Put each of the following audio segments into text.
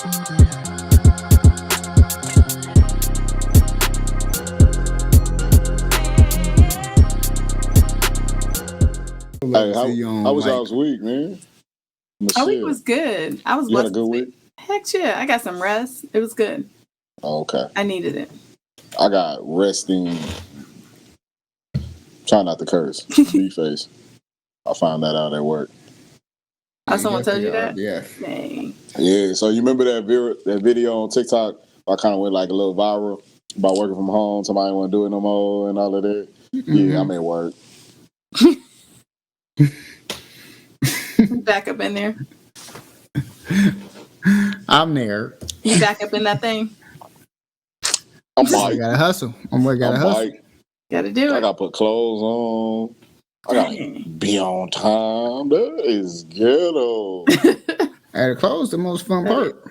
Like Hey, to see you how on was like y'all's week, man? Our week Michelle, was good. I was you had a blessed good this week? week. Heck yeah, I got some rest. It was good. Oh, okay. I needed it. I got resting. Try not to curse. B face. I found that out at work. Oh, yeah, someone told definitely you that? RBF. Dang. Yeah. So you remember that video on TikTok? I kind of went like a little viral about working from home. Somebody didn't want to do it no more and all of that. Yeah, I'm at work. Back up in there. I'm there. You back up in that thing. I'm I bike. gotta hustle. I'm gotta I'm hustle. bike. Gotta do I it. gotta put clothes on. I gotta Dang. be on time. That is ghetto. At the close, the most fun part.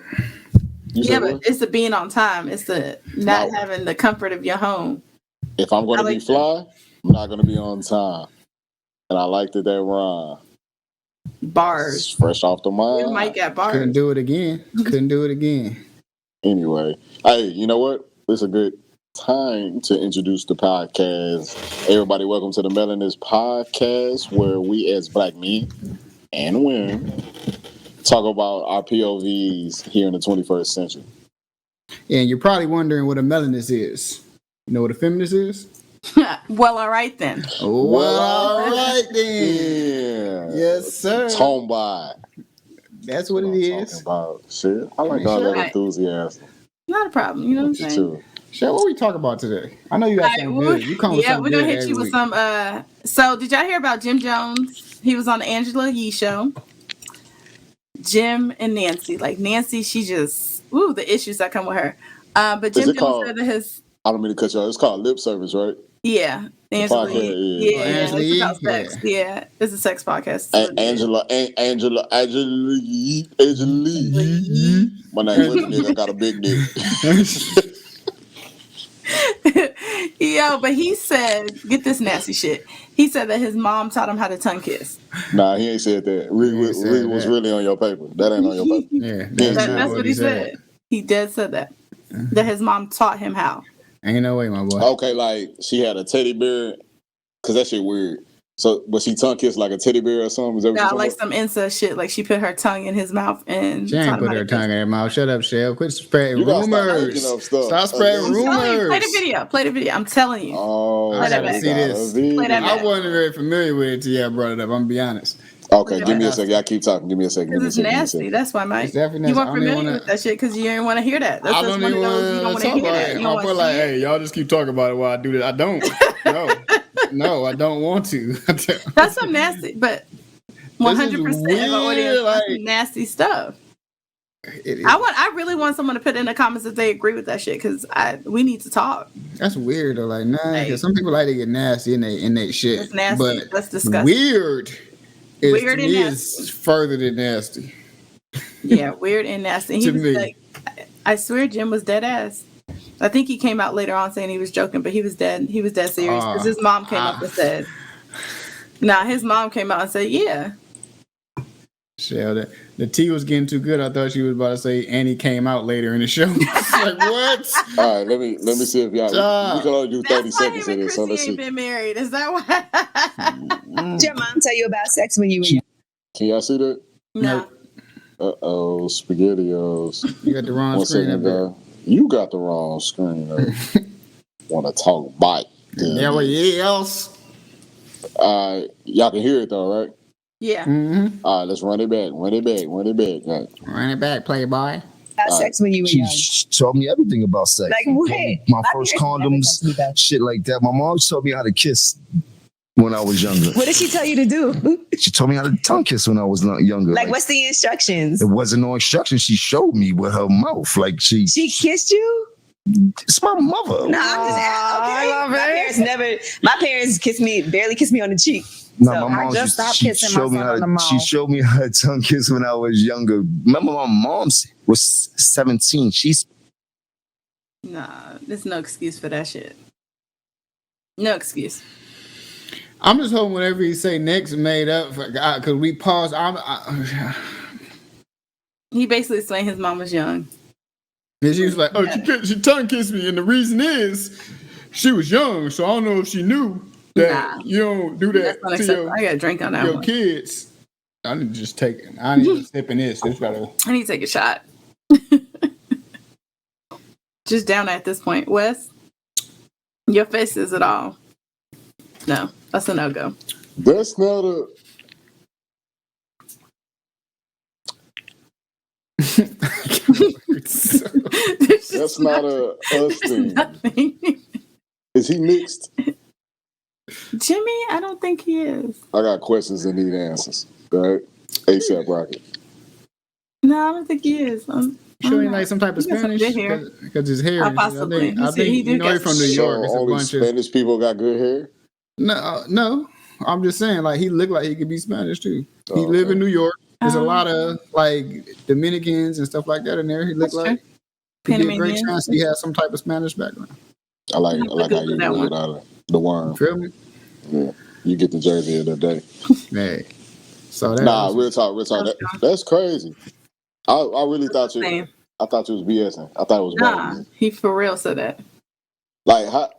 You Yeah, said but what? it's the being on time. It's the not Now, having the comfort of your home. if I'm I gonna be like fly, I'm not gonna be on time. And I liked it that rhyme. It's bars. fresh off the We might mind. get Couldn't bars. do it again. Couldn't do it again. Anyway, hey, you know what? This is a good time to introduce the podcast. Everybody, welcome to the Melanist Podcast, where we as black men and women talk about our POVs here in the 21st century. And you're probably wondering what a melanist is. You know what a feminist is? Well, all right then. Well, all right then. Yeah. Yes, sir. Tomboy. That's what it I'm talking is. about. Shit. I like Man, all that shut up. enthusiasm. Not a problem. You know what I'm saying? Too. Shell, what we talk about today? I know you got something good. You come with Yeah, something we're gonna good hit every you with week. some. So, did y'all hear about Jim Jones? He was on the Angela Yee show. Jim and Nancy, like Nancy, she just the issues that come with her. But Is Jim it Jones called? said that his I don't mean to cut you off. It's called lip service, right? yeah, The Angela podcast. Yee. Yeah. Oh, Yeah, Angela it's Yee? about sex. Yeah, it's a sex podcast. It's really Angela Yee. My name really nigga. I got a big dick. good. Yo, but he said, get this nasty shit. He said that his mom taught him how to tongue kiss. Nah, he ain't said that. Reed He ain't said was that. really on your paper. That ain't on your paper. Yeah, He ain't that's said not That's that. what he said. He dead said that. That his mom taught him how. Ain't no way, my boy. Okay, like she had a teddy bear, cause that shit weird. So, but she tongue kissed like a teddy bear or something. Is that what you Nah, talking like about? some incest shit. Like she put her tongue in his mouth and She taught ain't him put how her to tongue kiss. in her mouth. Shut up, Shell. Quit spreading You gotta stop making rumors. up stuff. Stop spreading I'm telling you, play the rumors. video. Play the video. I'm telling you. Oh, I Play that gotta back. see this. Play that I back. wasn't very familiar with it till y'all brought it up. I'm gonna be honest. Okay, Play give me a that second. Y'all keep talking. Give me a second. Give Because me a it's second. Give me a nasty. second. That's why, It's Mike. definitely You nasty. weren't I don't even familiar wanna. with that shit because you didn't want to hear that. That's I just don't one even of those you don't want want to to talk hear about that. it. You don't I want feel to like, see it. hey, y'all just keep talking about it while I do this. I don't. No, no, I don't want to. That's some nasty, but 100% of the weird, audience wants like- some nasty stuff. It is. I really want someone to put in the comments if they agree with that shit because we need to talk. That's weird though. Like, nah, Like- because some people like to get nasty in they shit. It's nasty. But That's disgusting. weird is Weird to and me nasty. is further than nasty. Yeah, weird and nasty. He To was me. like, I swear Jim was dead ass. I think he came out later on saying he was joking, but he was dead. He was dead serious because his mom came up and said, "Nah." His mom came out and said, "Yeah." Shell, the tea was getting too good. I thought she was about to say, and he came out later in the show. Like, what? All right, let me see if y'all. We can only do 30 That's why seconds him of and this. So Chrissy let's ain't see. been married. Is that why? Did your mom tell you about sex when you were young? Can y'all see that? No. Uh-oh, SpaghettiOs. You got the wrong One screen second, up there. guy. You got the wrong screen. Want to talk bite? There else. Y'all can hear it though, right? Yeah. Mm-hmm. All right, let's run it back. Run it back. Right. Run it back, playboy. About sex when you were young? She told me everything about sex. Like what? My first condoms, shit like that. My mom told me how to kiss when I was younger. What did she tell you to do? She told me how to tongue kiss when I was younger. Like what's the instructions? It wasn't no instructions. She showed me with her mouth. Like She kissed you? it's my mother. No, I'm just asking. Okay. My parents barely kissed me on the cheek. No, So, my mom just stopped kissing my son on the mouth. She showed me how to tongue kiss when I was younger. Remember, my mom was 17. She's Nah, there's no excuse for that shit. No excuse. I'm just hoping whatever he say next made up for because we paused. He basically explained his mom was young. And she was like, "Oh, she tongue kissed me, and the reason is she was young, so I don't know if she knew that you don't do that to I got a drink on that your one. kids." I need to just take it. I need to sip in this. This gotta. I need to take a shot. Just down at this point, Wes. Your face is it all? No, that's a no-go. That's not a. That's not a us thing. Is he mixed? Jimmy, I don't think he is. I got questions and need answers. All right, ASAP Rocket. No, I don't think he is. Sure, ain't like some type of Spanish because his hair. Possibly. I think you know he's from New York. So only Spanish people got good hair. No. I'm just saying, like he looked like he could be Spanish too. He live in New York. There's a lot of like Dominicans and stuff like that in there. He looked like he get a great chance he has some type of Spanish background. I like how you do it out of the worm. Feel me? Yeah, you get the jersey of the day. Hey, so that real talk. That's crazy. I really thought you. I thought you was BSing. I thought it was bad. He for real said that. Like,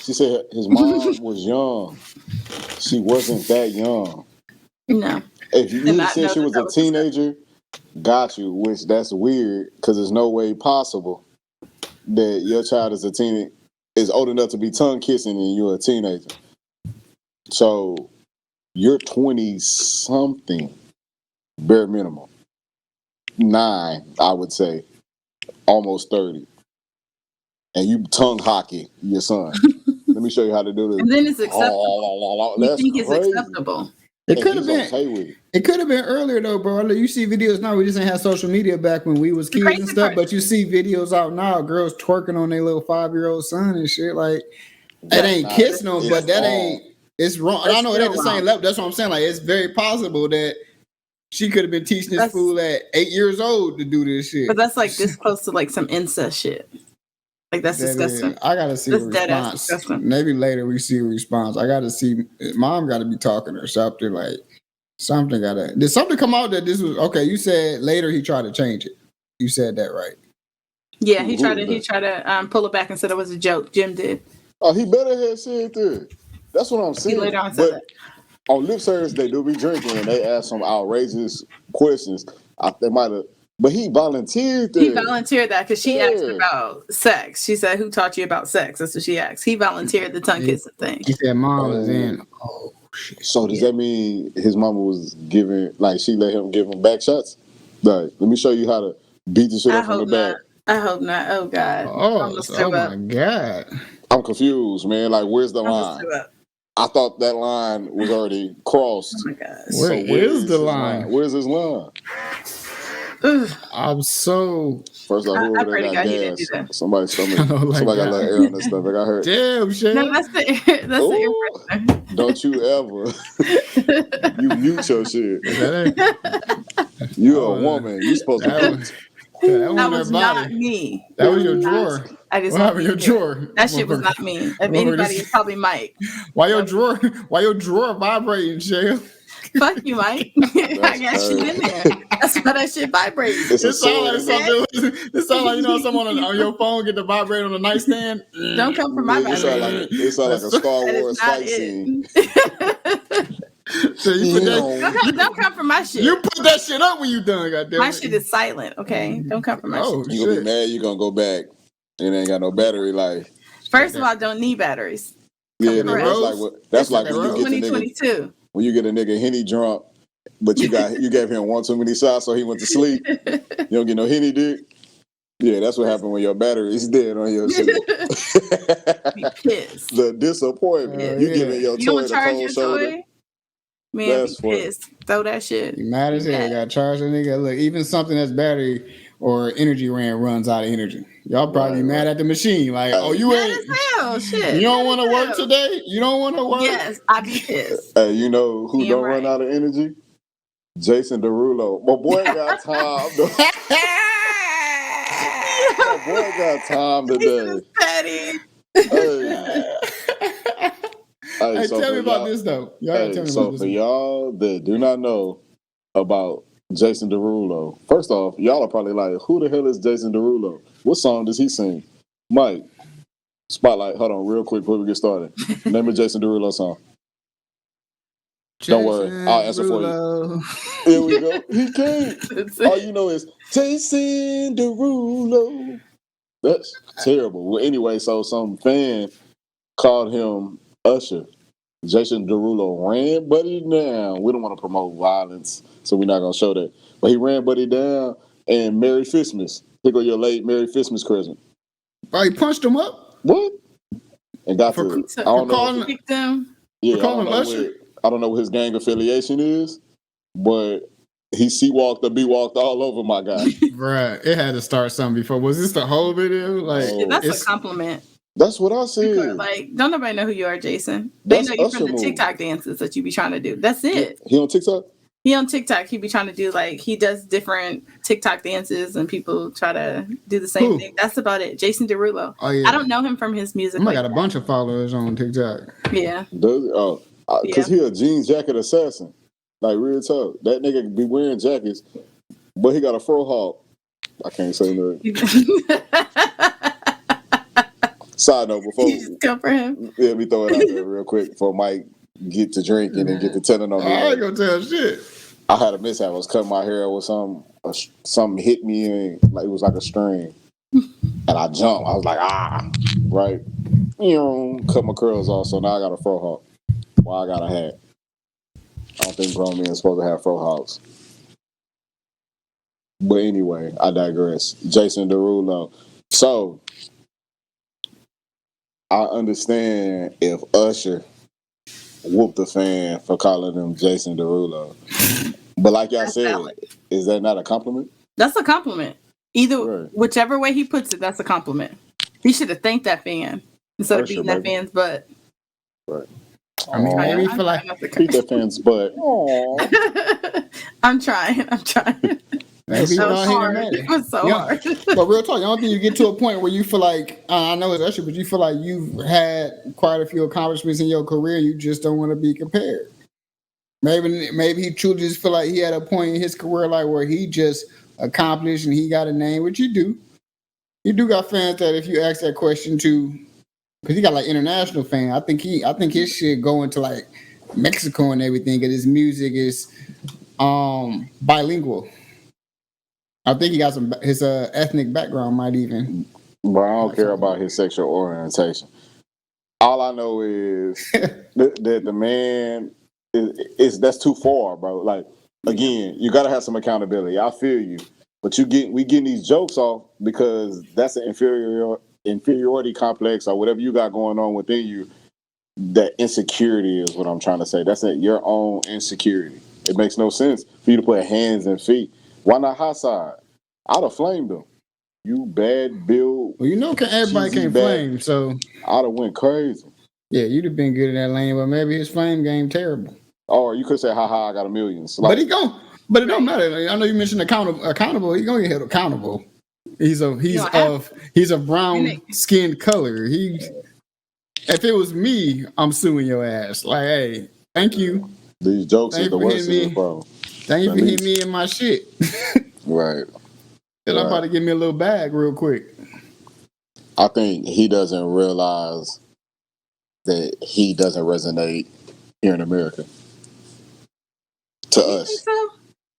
she said his mom was young. She wasn't that young. No. If you said she was a teenager, got you. Which that's weird because there's no way possible that your child is old enough to be tongue kissing and you're a teenager. So you're 20 something, bare minimum. 9, I would say, almost 30, and you tongue hockey your son. Let me show you how to do this. And then it's acceptable. You think it's acceptable? It could have been. Okay, it could have been earlier though, bro. You see videos now. We just didn't have social media back when we was kids and stuff. But you see videos out now, girls twerking on their little 5-year-old son and shit. Like that ain't kissing them, but that ain't. It's wrong. I know it ain't the same level. That's what I'm saying. Like it's very possible that she could have been teaching this fool at 8 years old to do this shit. But that's like this close to like some incest shit. Like that's disgusting. I gotta see a response. Maybe later we see a response. I gotta see. Mom got to be talking or something. Like something gotta. Did something come out that this was okay? You said later he tried to change it. You said that right? Yeah, he tried to pull it back and said it was a joke. Jim did. Oh, he better have said that. That's what I'm saying. He later on said that. On lip service, they do be drinking and they ask some outrageous questions. They might have, but he volunteered that. He volunteered that because she asked about sex. She said, "Who taught you about sex?" That's what she asked. He volunteered the tongue kissing thing. He said, "Mom was in." Oh shit! So does that mean his mama was giving, like, she let him give him back shots? Like, let me show you how to beat the shit up from the back. I hope not. Oh God. Oh my God. I'm confused, man. Like, where's the line? I thought that line was already crossed. Oh my gosh. Where is the line? Where's his line? I'm so. First, I heard that got gas. Somebody got a little air on this stuff. I got hurt. Damn, shit. No, that's the air. Don't you ever. You mute your shit. You're a woman. You supposed to. That was not me. That was your drawer. I just what happened your drawer? That shit was not me. If anybody, it's probably Mike. Why your drawer vibrating, Chelle? Fuck you, Mike. I got shit in there. That's why that shit vibrates. It sounds like something. It sounds like, you know, someone on your phone get to vibrate on the nightstand. Don't come from my vibrator. It sounds like a Star Wars fight scene. So you put that, don't come from my shit. You put that shit up when you done, goddamn. My shit is silent, okay? Don't come from my shit. You gonna be mad, you gonna go back. It ain't got no battery life. First of all, I don't need batteries. Yeah, that's like when you get 2022. When you get a nigga Henny drunk, but you gave him one too many shots, so he went to sleep. You don't get no Henny dick. Yeah, that's what happened when your battery is dead on your shit. Be pissed. The disappointment. You giving your toy the cold shoulder. Man, that's be pissed. Throw that shit. You mad as hell. Got charged a nigga. Look, even something that's battery or energy runs out of energy. Y'all probably mad at the machine. Like, oh, you ain't. Hell, shit. You don't want to work today? You don't want to work? Yes, I be pissed. Hey, you know who don't run out of energy? Jason Derulo. My boy got time. My boy got time today. Hey, tell me about this though. For y'all that do not know about Jason Derulo. First off, y'all are probably like, who the hell is Jason Derulo? What song does he sing? Mike, spotlight. Hold on, real quick before we get started. Name a Jason Derulo song. Don't worry, I'll answer for you. Here we go. He can't. All you know is Jason Derulo. That's terrible. Well, anyway, so some fan called him Usher. Jason Derulo ran Buddy down. We don't want to promote violence, so we're not going to show that. But he ran Buddy down and Merry Christmas. Here go your late Merry Christmas present. Oh, he punched him up? What? And got to, I don't know. Yeah, I don't know what his gang affiliation is, but he C-walked or B-walked all over my guy. Right. It had to start something before. Was this the whole video? Like, that's a compliment. That's what I said. Like, don't nobody know who you are, Jason. They know you from the TikTok dances that you be trying to do. That's it. He on TikTok? He on TikTok. He be trying to do, like, he does different TikTok dances and people try to do the same thing. That's about it. Jason Derulo. Oh, yeah. I don't know him from his music. I got a bunch of followers on TikTok. Yeah. Because he a jean jacket assassin. Like, real talk. That nigga be wearing jackets, but he got a fro hawk. I can't say that. Side note, before you just go for him. Yeah, we throw it out there real quick before Mike get to drinking and get to telling on me. I ain't gonna tell shit. I had a mishap. I was cutting my hair with something hit me and like it was like a string, and I jumped. I was like, right. Cut my curls off, so now I got a fro hawk. Well, I got a hat. I don't think grown men are supposed to have fro hawks. But anyway, I digress. Jason Derulo. So I understand if Usher whooped a fan for calling him Jason Derulo. But like y'all said, is that not a compliment? That's a compliment. Whichever way he puts it, that's a compliment. He should have thanked that fan instead of beating that fan's butt. Right. I mean, maybe he feel like beat that fan's butt. I'm trying. Maybe it was hard. It was so hard. But real talk, I don't think you get to a point where you feel like, I know it's Usher, but you feel like you've had quite a few accomplishments in your career. You just don't want to be compared. Maybe he truly just feel like he had a point in his career like where he just accomplished and he got a name, which you do. You do got fans that if you ask that question to, because he got like international fans. I think his shit going to like Mexico and everything, because his music is bilingual. I think he got his ethnic background might even. But I don't care about his sexual orientation. All I know is that the man is that's too far, bro. Like, again, you gotta have some accountability. I feel you, but we getting these jokes off because that's an inferiority complex or whatever you got going on within you. That insecurity is what I'm trying to say. That's your own insecurity. It makes no sense for you to put hands and feet. Why not high side? I'd have flamed them. You bad build. Well, everybody can't flame, so I'd have went crazy. Yeah, you'd have been good in that lane, but maybe his flame game terrible. Or you could say, I got a million. But it don't matter. I know you mentioned accountable. He's gonna get held accountable. He's a brown skinned color. If it was me, I'm suing your ass. Like, hey, thank you. These jokes are the worst in the problem. Thank you for hitting me in my shit. Right. And I'm about to give me a little bag real quick. I think he doesn't realize that he doesn't resonate here in America. To us. So?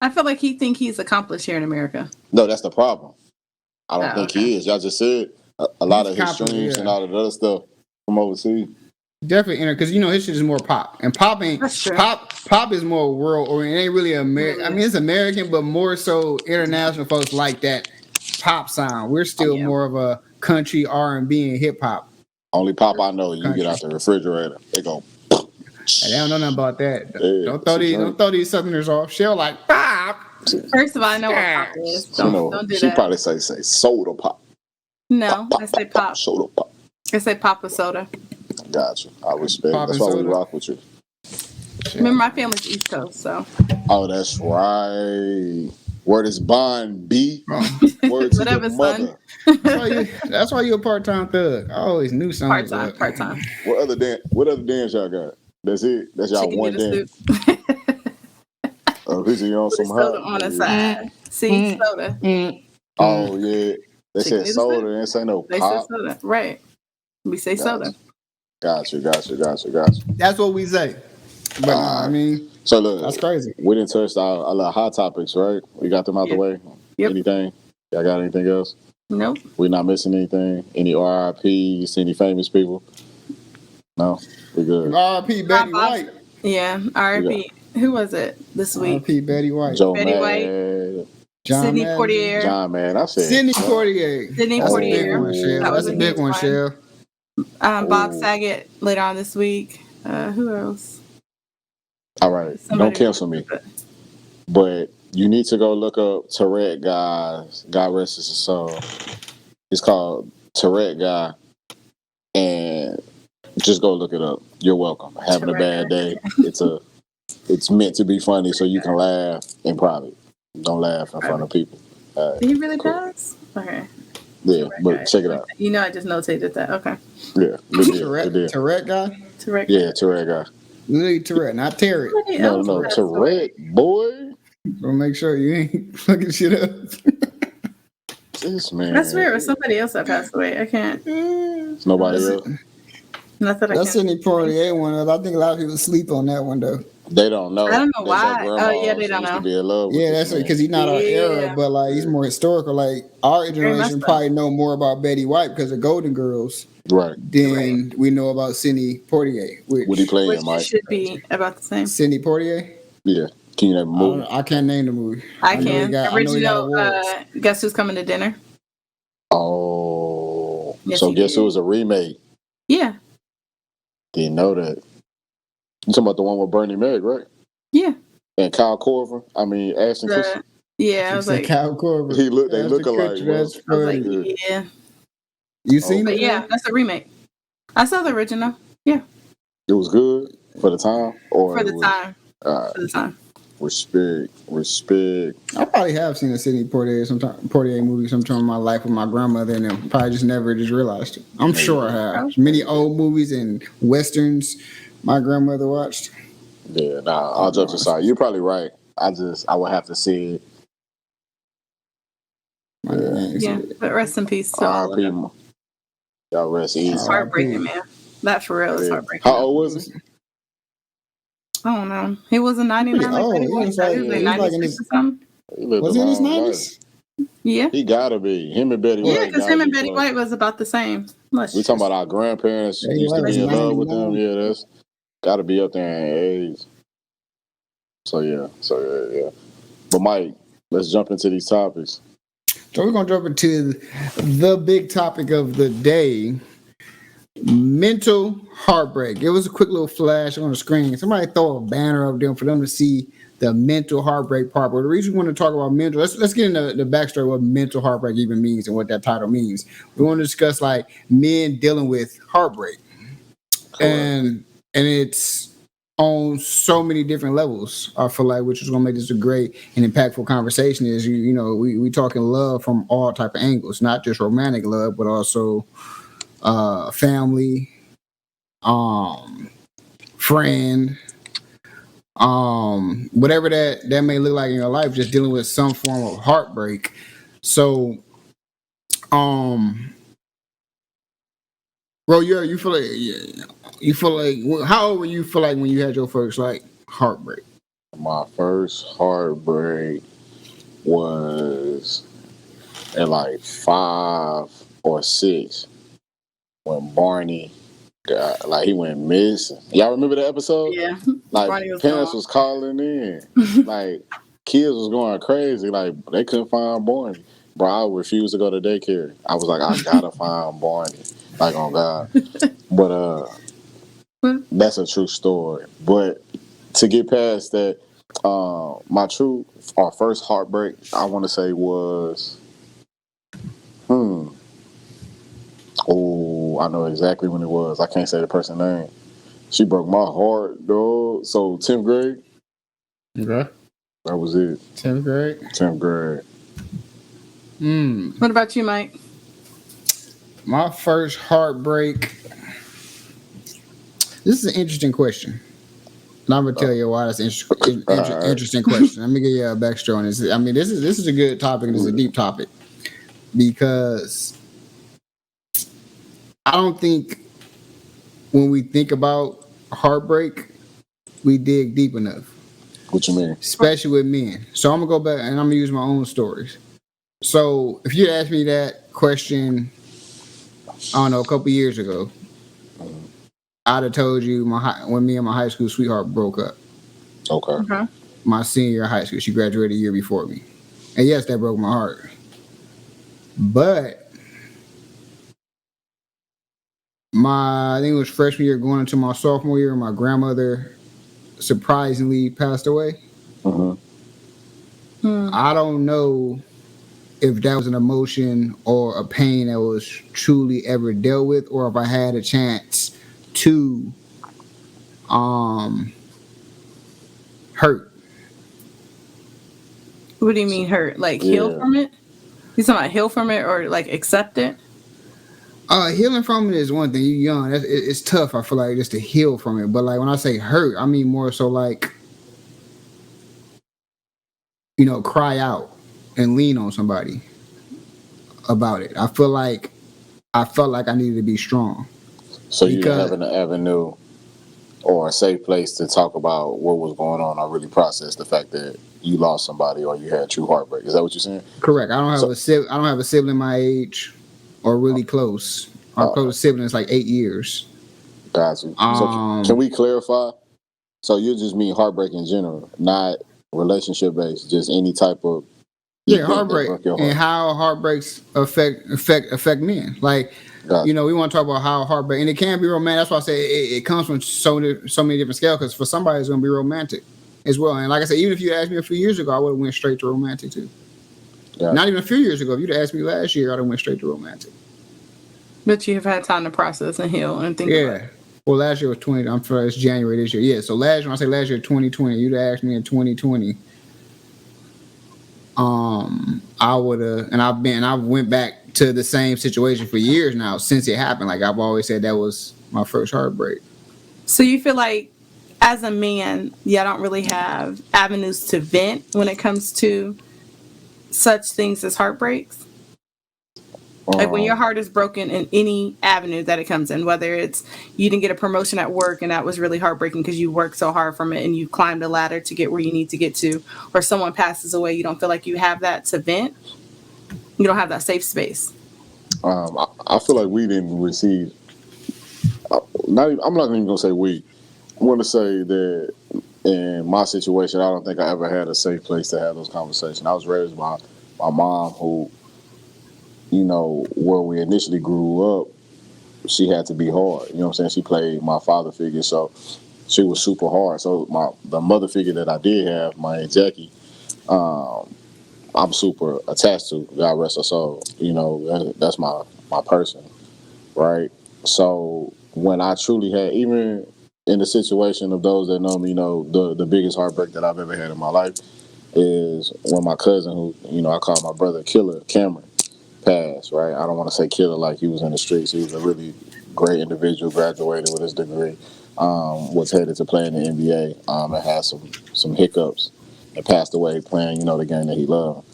I feel like he think he's accomplished here in America. No, that's the problem. I don't think he is. Y'all just said a lot of his streams and all of the other stuff from overseas. Definitely, because his shit is more pop, and pop is more world, or it ain't really American. I mean, it's American, but more so international folks like that pop sound. We're still more of a country, R&B, and hip hop. Only pop I know. You get out the refrigerator, they go. They don't know nothing about that. Don't throw these Southerners off. Chelle like pop. First of all, I know what pop is. Don't do that. She probably say soda pop. No, pop, I say pop. Soda pop. I say pop with soda. Gotcha. I respect. That's why we rock with you. Remember, my family's East Coast, so. Oh, that's right. Where does Bond be? Word to whatever, the mother. That's why you're a part-time thug. I always knew something. Part-time. What other dance y'all got? That's it. That's y'all one dance. Okay. Is he on some soda hot? on the side. See, soda. Oh yeah, they Chicken said is soda. soda. They say no They said pop. soda. Right. We say soda. Gotcha. That's what we say. But no, I mean, So that's look, crazy. we didn't touch our little hot topics, right? We got them out the Yep. way. Yep. Anything? Y'all got anything else? Nope. We not missing anything? Any RIPs? Any famous people? No, we good. R.P. Betty Bob. White. Yeah. R.I.P. Who was it this week? R.P. Betty White. Joe Betty White. Mad, John Sidney Madden. Poitier. John Mad. I said Sidney Poitier. Sidney That's a big Poitier. one, Shell. That was That's a a big huge one, one. Shell. Bob Saget later on this week. Who else? All right, Somebody don't cancel me. But you need to go look up Tourette guys. God rest his soul. It's called Tourette Guy, and just go look it up. You're welcome. Having a bad day. It's meant to be funny, so you can laugh in private. Don't laugh in front of people. He really does? Okay. Yeah, but check it out. You know, I just notated that. Okay. Yeah, Tourette guy. Tourette. Yeah, Tourette guy. Literally Tourette, not Terry. No, Tourette boy. We'll make sure you ain't fucking shit up. This man. That's weird. It was somebody else that passed away. I can't. It's nobody else. Not that I That's Sidney Poitier one. I think a lot of people sleep on that one though. They don't know. I don't know why. Oh yeah, they don't used know. to be in love with Yeah, that's because he's not our era, but like he's more historical. Like our generation probably know more about Betty White because of Golden Girls, right? Than we know about Sidney Poitier. Would he play in, Mike? Should be about the same. Sidney Poitier. Yeah. Can you name a movie? I can't name the movie. I can. Original. Guess Who's Coming to Dinner? Oh, yes, so guess it was a remake. Yeah. Didn't know that. You talking about the one with Bernie Mac, right? Yeah. And Kyle Korver. I mean, Ashton Kutcher. Yeah, I was like Kyle Korver. They look alike. That's funny. I was like, yeah. You seen it? Yeah, that's a remake. I saw the original. Yeah. It was good for the time, or for the time. For the time. Respect. I probably have seen a Sidney Poitier movie sometime in my life with my grandmother, and then probably just never realized it. I'm sure I have. Many old movies and westerns my grandmother watched. Yeah, all jokes aside, you're probably right. I would have to see it. Yeah, but rest in peace to all of them. Y'all rest easy. It's heartbreaking, man. That for real is heartbreaking. How old was he? I don't know. He was a 99. He was like 96 or something. Was he in his 90s? Yeah. He gotta be. Him and Betty White. Yeah, because him and Betty White was about the same. We talking about our grandparents used to be in love with them. Yeah, that's gotta be up there in age. So yeah. But Mike, let's jump into these topics. So we're gonna jump into the big topic of the day. Mental heartbreak. It was a quick little flash on the screen. Somebody throw a banner up there for them to see the mental heartbreak part. But the reason we want to talk about mental, let's get into the backstory of what mental heartbreak even means and what that title means. We want to discuss like men dealing with heartbreak, and it's on so many different levels. I feel like, which is gonna make this a great and impactful conversation. Is we talking love from all type of angles, not just romantic love, but also family, friend, whatever that may look like in your life, just dealing with some form of heartbreak. So, bro, you feel like how old were you feel like when you had your first like heartbreak? My first heartbreak was at like 5 or 6. When Barney he went missing. Y'all remember the episode? Yeah. Like parents was calling in. Like kids was going crazy. Like they couldn't find Barney. Bro, I refused to go to daycare. I was like, I gotta find Barney. Like on God. But that's a true story. But to get past that, our first heartbreak, I want to say was Oh, I know exactly when it was. I can't say the person's name. She broke my heart, dog. So 10th grade. Okay. That was it. 10th grade. 10th grade. What about you, Mike? My first heartbreak. This is an interesting question. And I'm gonna tell you why that's interesting question. Let me give you a backstory on this. I mean, this is a good topic. This is a deep topic because I don't think when we think about heartbreak, we dig deep enough. What you mean? Especially with men. So I'm gonna go back and I'm gonna use my own stories. So if you asked me that question, I don't know, a couple years ago, I'd have told you when me and my high school sweetheart broke up. Okay. My senior year of high school. She graduated a year before me. And yes, that broke my heart. But I think it was freshman year going into my sophomore year, my grandmother surprisingly passed away. I don't know if that was an emotion or a pain that was truly ever dealt with, or if I had a chance to hurt. What do you mean hurt? Like heal from it? You talking about heal from it or like accept it? Healing from it is one thing. You're young. It's tough, I feel like, just to heal from it. But like when I say hurt, I mean more so like, cry out and lean on somebody about it. I felt like I needed to be strong. So you didn't have an avenue or a safe place to talk about what was going on or really process the fact that you lost somebody or you had true heartbreak. Is that what you're saying? Correct. I don't have a sibling my age or really close. Our closest sibling is like 8 years. Got you. So can we clarify? So you just mean heartbreak in general, not relationship based, just any type of heartbreak and how heartbreaks affect men. Like, we want to talk about how heartbreak, and it can be romantic. That's why I say it comes from so many different scales. Because for somebody, it's going to be romantic as well. And like I said, even if you asked me a few years ago, I would have went straight to romantic too. Not even a few years ago. If you'd asked me last year, I'd have went straight to romantic. But you have had time to process and heal and think about it. Well, last year was 20. I'm sorry, it's January this year. Yeah. So when I say last year, 2020, you'd asked me in 2020. I would have, and I went back to the same situation for years now since it happened. Like I've always said, that was my first heartbreak. So you feel like, as a man, y'all don't really have avenues to vent when it comes to such things as heartbreaks? Like when your heart is broken in any avenue that it comes in, whether it's you didn't get a promotion at work and that was really heartbreaking because you worked so hard from it and you climbed a ladder to get where you need to get to, or someone passes away, you don't feel like you have that to vent? You don't have that safe space? I feel like we didn't receive, I'm not even going to say we. I want to say that in my situation, I don't think I ever had a safe place to have those conversations. I was raised by my mom who, where we initially grew up, she had to be hard. You know what I'm saying? She played my father figure, so she was super hard. So the mother figure that I did have, my Aunt Jackie, I'm super attached to. God rest her soul. That's my person, right? So when I truly had, even in the situation of those that know me, the biggest heartbreak that I've ever had in my life is when my cousin, who I call my brother Killer, Cameron, passed, right? I don't want to say killer like he was in the streets. He was a really great individual, graduated with his degree, was headed to play in the NBA, and had some hiccups and passed away playing, the game that he loved.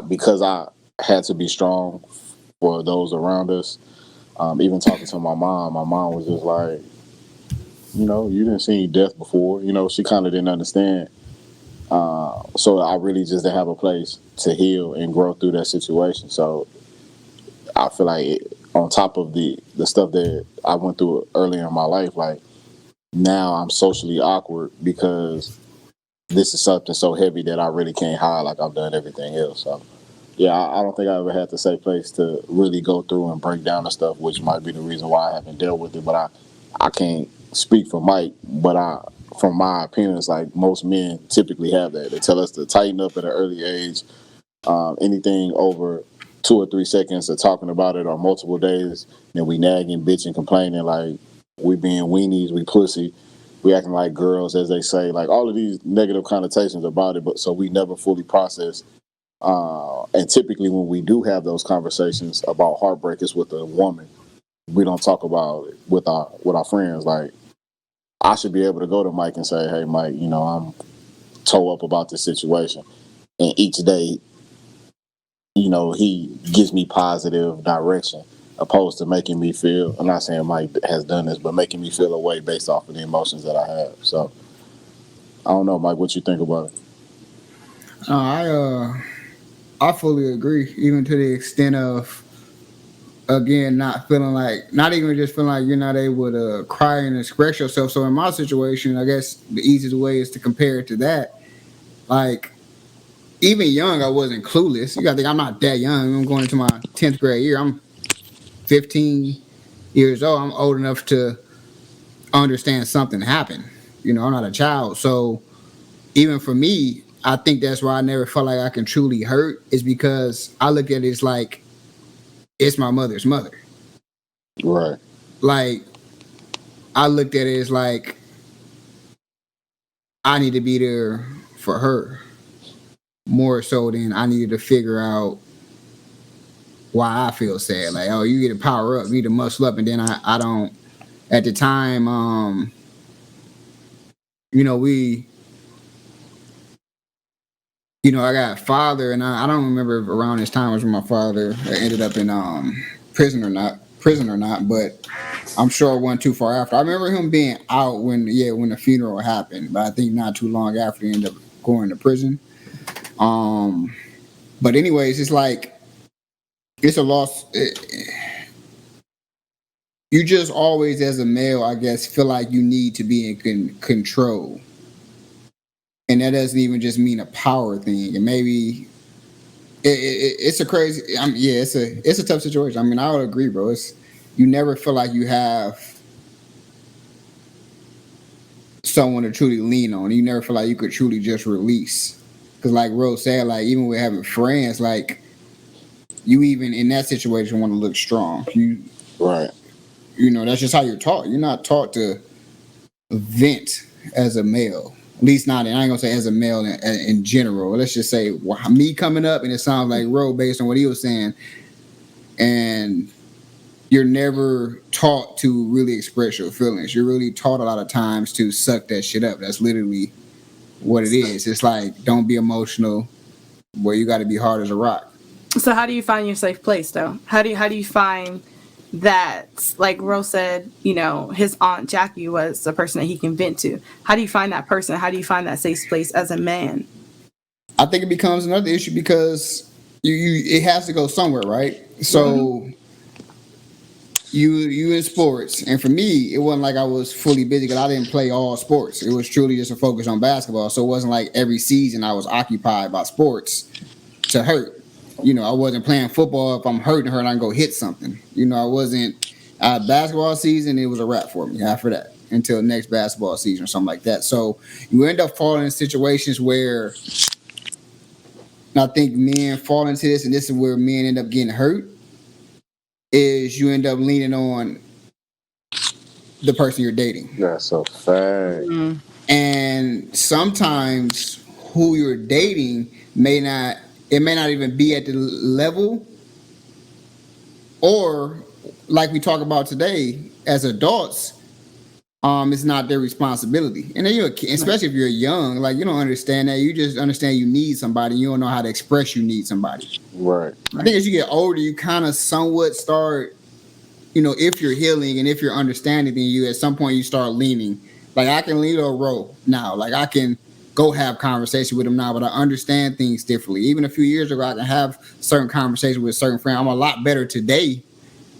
Because I had to be strong for those around us, even talking to my mom was just like, you didn't see death before. She kind of didn't understand. So I really just didn't have a place to heal and grow through that situation. So I feel like on top of the stuff that I went through earlier in my life, like now I'm socially awkward because this is something so heavy that I really can't hide like I've done everything else. So yeah, I don't think I ever had the safe place to really go through and break down the stuff, which might be the reason why I haven't dealt with it. But I can't speak for Mike, but from my opinion, it's like most men typically have that. They tell us to tighten up at an early age. Anything over 2 or 3 seconds of talking about it or multiple days, then we nagging, bitching, complaining like we being weenies, we pussy, we acting like girls, as they say, like all of these negative connotations about it. But so we never fully process. And typically when we do have those conversations about heartbreak, it's with a woman. We don't talk about it with our friends. Like I should be able to go to Mike and say, hey, Mike, you know, I'm toe up about this situation. And each day, you know, he gives me positive direction opposed to making me feel, I'm not saying Mike has done this, but making me feel away based off of the emotions that I have. So I don't know, Mike, what you think about it? I fully agree, even to the extent of, again, not feeling like, not even just feeling like you're not able to cry and express yourself. So in my situation, I guess the easiest way is to compare it to that. Like, even young, I wasn't clueless. You gotta think I'm not that young. I'm going into my 10th grade year. I'm 15 years old. I'm old enough to understand something happened. You know, I'm not a child. So even for me, I think that's why I never felt like I can truly hurt, is because I look at it as like it's my mother's mother. Right. Like, I looked at it as like I need to be there for her more so than I needed to figure out why I feel sad. Like, oh, you get to power up, you need to muscle up, and then I don't. At the time, you know, I got a father, and I don't remember if around this time was when my father ended up in prison or not, but I'm sure it wasn't too far after. I remember him being out when the funeral happened, but I think not too long after he ended up going to prison. But anyways, it's like it's a loss. You just always, as a male, I guess, feel like you need to be in control, and that doesn't even just mean a power thing. And maybe it's a crazy. It's a tough situation. I mean, I would agree, bro. You never feel like you have someone to truly lean on. You never feel like you could truly just release. Because, like Rose said, like even with having friends, like you even in that situation want to look strong. Right. You know, that's just how you're taught. You're not taught to vent as a male. At least not. And I ain't gonna say as a male in general. Let's just say me coming up, and it sounds like Ro based on what he was saying. And you're never taught to really express your feelings. You're really taught a lot of times to suck that shit up. That's literally what it is. It's like, don't be emotional. Well, you got to be hard as a rock. So how do you find your safe place, though? How do you find that, like Rose said, you know, his aunt Jackie was a person that he can vent to. How do you find that person? How do you find that safe place as a man? I think it becomes another issue because it has to go somewhere, right? So you in sports, and for me, it wasn't like I was fully busy because I didn't play all sports. It was truly just a focus on basketball. So it wasn't like every season I was occupied by sports to hurt. You know, I wasn't playing football. If I'm hurting her, and I can go hit something. You know, I wasn't basketball season. It was a wrap for me after that until next basketball season or something like that. So you end up falling in situations where, and I think men fall into this, and this is where men end up getting hurt, is you end up leaning on the person you're dating. That's a fact. And sometimes who you're dating may not even be at the level, or like we talk about today as adults, it's not their responsibility. And then especially if you're young, like you don't understand that. You just understand you need somebody. You don't know how to express you need somebody. Right. I think as you get older, you kind of somewhat start, you know, if you're healing and if you're understanding, then you at some point you start leaning. Like I can lean a role now. Like I can go have conversation with them now, but I understand things differently. Even a few years ago, I can have certain conversations with certain friends. I'm a lot better today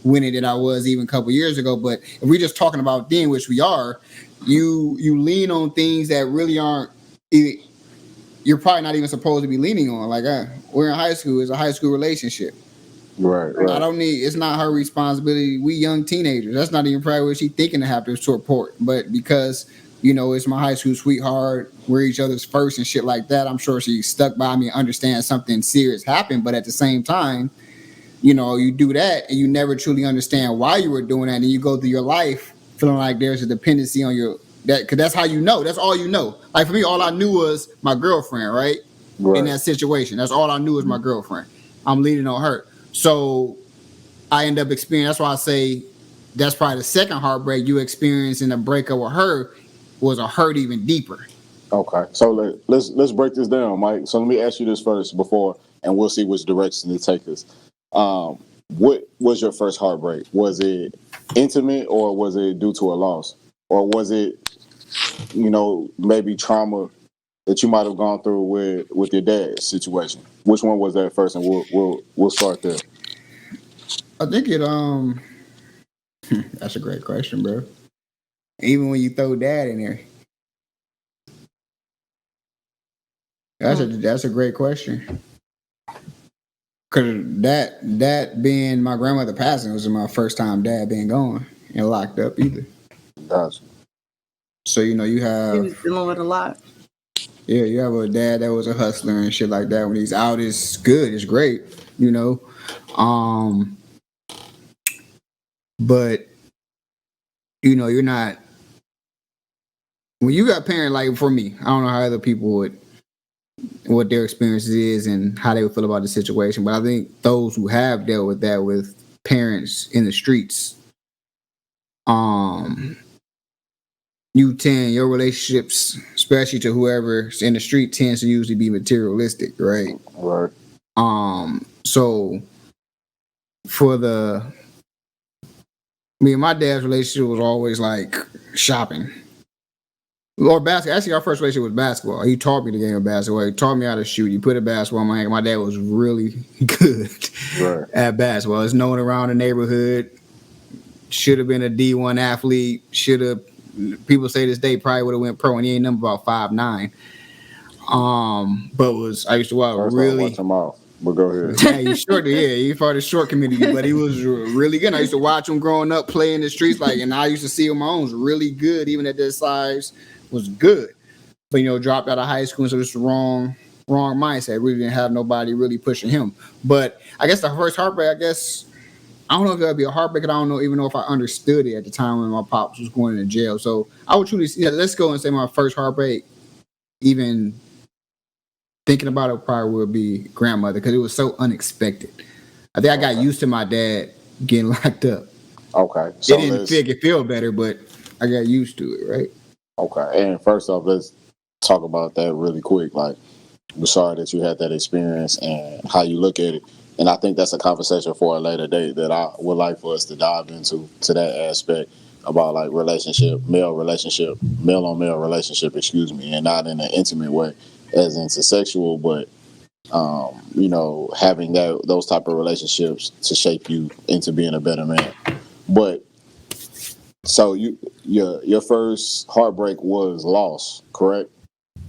winning than I was even a couple years ago. But if we're just talking about then, which we are, you lean on things that really aren't. You're probably not even supposed to be leaning on. Like we're in high school. It's a high school relationship. Right. I don't need. It's not her responsibility. We young teenagers. That's not even probably what she's thinking to have to support. But because you know it's my high school sweetheart, we're each other's first and shit like that. I'm sure she's stuck by me and understands something serious happened. But at the same time, you know, you do that and you never truly understand why you were doing that, and you go through your life feeling like there's a dependency on because that's how you know. That's all you know. Like for me, all I knew was my girlfriend, right? In that situation. That's all I knew was my girlfriend. I'm leaning on her. So I end up experiencing. That's why I say that's probably the second heartbreak you experience in a breakup with her. was a hurt even deeper. Okay, so let's break this down, Mike. So let me ask you this first before, and we'll see which direction it takes us. What was your first heartbreak? Was it intimate, or was it due to a loss, or was it, maybe trauma that you might have gone through with your dad's situation? Which one was that first? And we'll start there. I think it that's a great question, bro. Even when you throw dad in there. That's a great question. Cause that being my grandmother passing was my first time dad being gone and locked up either. Gotcha. So you He have was dealing with a lot. Yeah, you have a dad that was a hustler and shit like that. When he's out, it's good, it's great, But you're not when you got parents like for me. I don't know how other people would what their experience is and how they would feel about the situation. But I think those who have dealt with that with parents in the streets, your relationships, especially to whoever's in the street, tends to usually be materialistic, right? Right. So for me and my dad's relationship was always like shopping. Or basketball. Actually, our first relationship was basketball. He taught me the game of basketball. He taught me how to shoot. He put a basketball in my hand. My dad was really good at basketball. It's known around the neighborhood. Should have been a D1 athlete. People say this day probably would have went pro, and he ain't number about 5'9". But I used to watch really. Watch him off. But go ahead. Yeah, he's short. Yeah, he's part of the short community, but he was really good. I used to watch him growing up, play in the streets, and I used to see him my own was really good, even at that size, was good. But dropped out of high school, so it's the wrong mindset. Really didn't have nobody really pushing him. But I guess the first heartbreak, I don't know if that would be a heartbreak. I don't know even know if I understood it at the time when my pops was going into jail. So I would truly, let's go and say my first heartbreak, even thinking about it, probably would be grandmother because it was so unexpected. I think I got used to my dad getting locked up. Okay. So it didn't make it feel better, but I got used to it, right? Okay. And first off, let's talk about that really quick. Like, we're sorry that you had that experience and how you look at it. And I think that's a conversation for a later date that I would like for us to dive into that aspect about like male on male relationship, and not in an intimate way as into sexual, but having those type of relationships to shape you into being a better man. But so your first heartbreak was loss, correct?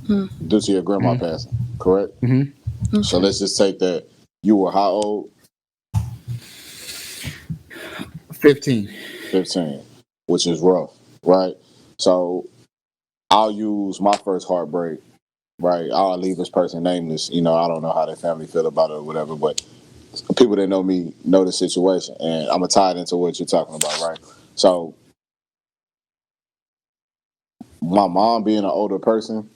Mm-hmm. Due to your grandma passing, correct? Mm-hmm. So let's just take that. You were how old? 15. 15, which is rough, right? So I'll use my first heartbreak, right? I'll leave this person nameless. I don't know how their family feel about it or whatever, but people that know me know the situation, and I'm gonna tie it into what you're talking about, right? So my mom being an older person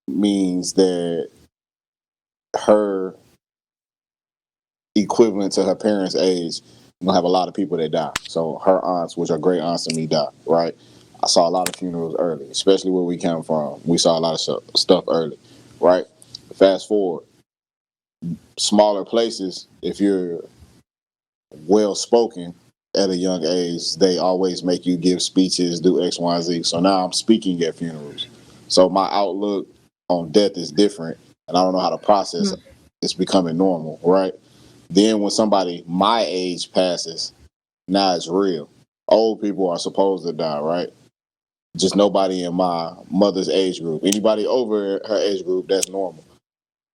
means that her equivalent to her parents' age, you're gonna have a lot of people that die. So her aunts, which are great aunts to me, die, right? I saw a lot of funerals early, especially where we come from. We saw a lot of stuff early, right? Fast forward, smaller places, if you're well spoken at a young age, they always make you give speeches, do X, Y, Z. So now I'm speaking at funerals. So my outlook on death is different, and I don't know how to process it. It's becoming normal, right? Then when somebody my age passes, now it's real. Old people are supposed to die, right? Just nobody in my mother's age group. Anybody over her age group, that's normal.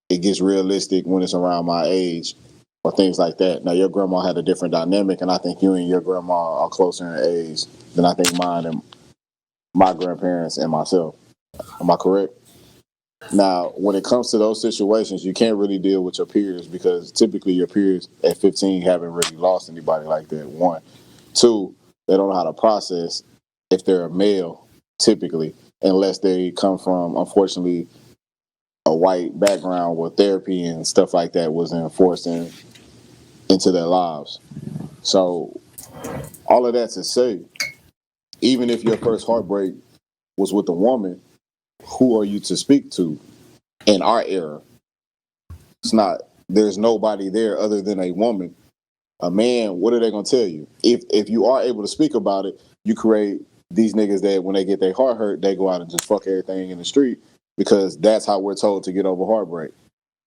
It gets realistic when it's around my age or things like that. Now, your grandma had a different dynamic, and I think you and your grandma are closer in age than I think mine and my grandparents and myself. Am I correct? Now, when it comes to those situations, you can't really deal with your peers because typically your peers at 15 haven't really lost anybody like that. One. Two, they don't know how to process if they're a male, typically, unless they come from, unfortunately, a white background where therapy and stuff like that was enforced into their lives. So all of that to say, even if your first heartbreak was with a woman, who are you to speak to in our era? It's not, there's nobody there other than a woman. A man, what are they going to tell you? If you are able to speak about it, you create these niggas that when they get their heart hurt, they go out and just fuck everything in the street, because that's how we're told to get over heartbreak.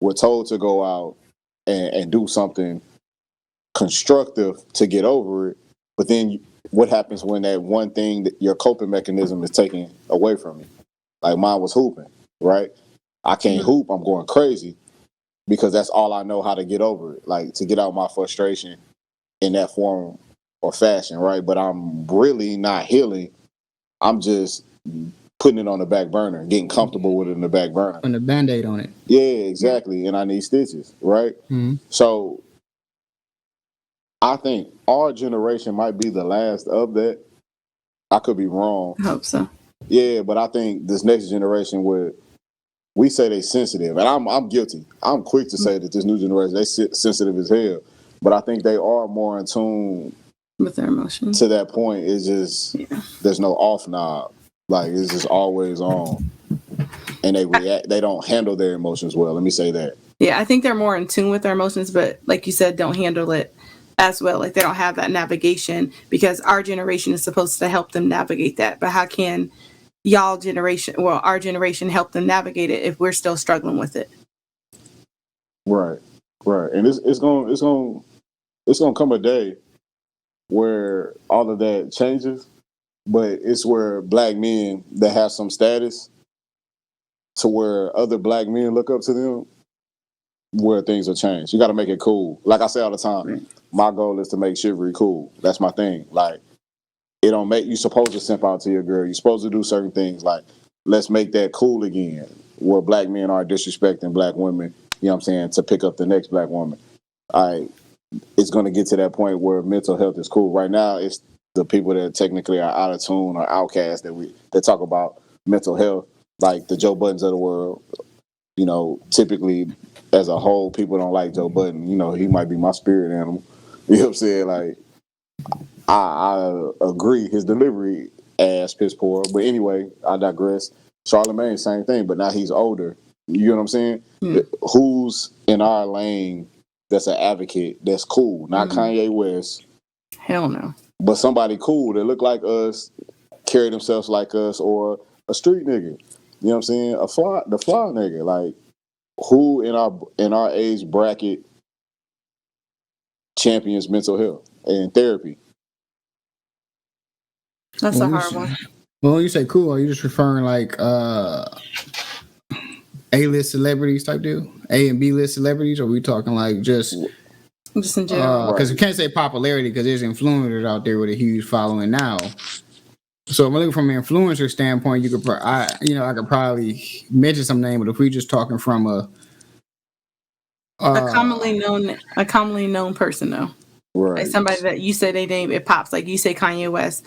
We're told to go out and do something constructive to get over it. But then what happens when that one thing, that your coping mechanism is taken away from you? Like mine was hooping, right? I can't hoop, I'm going crazy, because that's all I know how to get over it, like to get out my frustration in that form or fashion, right? But I'm really not healing. I'm just putting it on the back burner, getting comfortable with it in the back burner. Putting a Band-Aid on it. Yeah, exactly. And I need stitches, right? Mm-hmm. So I think our generation might be the last of that. I could be wrong. I hope so. Yeah, but I think this next generation would, we say they sensitive, and I'm guilty. I'm quick to say that this new generation, they sensitive as hell. But I think they are more in tune with their emotions. To that point, it's just there's no off knob. Like it's just always on, and they react. They don't handle their emotions well. Let me say that. Yeah, I think they're more in tune with their emotions, but like you said, don't handle it as well. Like they don't have that navigation, because our generation is supposed to help them navigate that. But how can our generation help them navigate it if we're still struggling with it? Right, and it's gonna come a day where all of that changes, but it's where black men that have some status, to where other black men look up to them, where things will change. You got to make it cool. Like I say all the time, my goal is to make chivalry cool. That's my thing. Like, it don't make you supposed to simp out to your girl. You're supposed to do certain things. Like, let's make that cool again, where black men are disrespecting black women, you know what I'm saying, to pick up the next black woman. It's going to get to that point where mental health is cool. Right now, it's the people that technically are out of tune or outcasts that talk about mental health, like the Joe Buttons of the world. You know, typically, as a whole, people don't like Joe Budden. You know, he might be my spirit animal. You know what I'm saying? Like, I agree, his delivery ass piss poor. But anyway, I digress. Charlamagne, same thing, but now he's older. You know what I'm saying? Who's in our lane that's an advocate that's cool? Not Kanye West. Hell no. But somebody cool that look like us, carry themselves like us, or a street nigga. You know what I'm saying? The fly nigga. Like, who in our age bracket champions mental health and therapy? That's a hard one. Well, when you say cool, are you just referring like A-list celebrities type deal? A and B-list celebrities? Or are we talking like just in general? Because we can't say popularity, because there's influencers out there with a huge following now. So if I'm looking from an influencer standpoint, I could probably mention some name, but if we're just talking from a commonly known person, though, right? Like somebody that you say they name, it pops. Like you say Kanye West,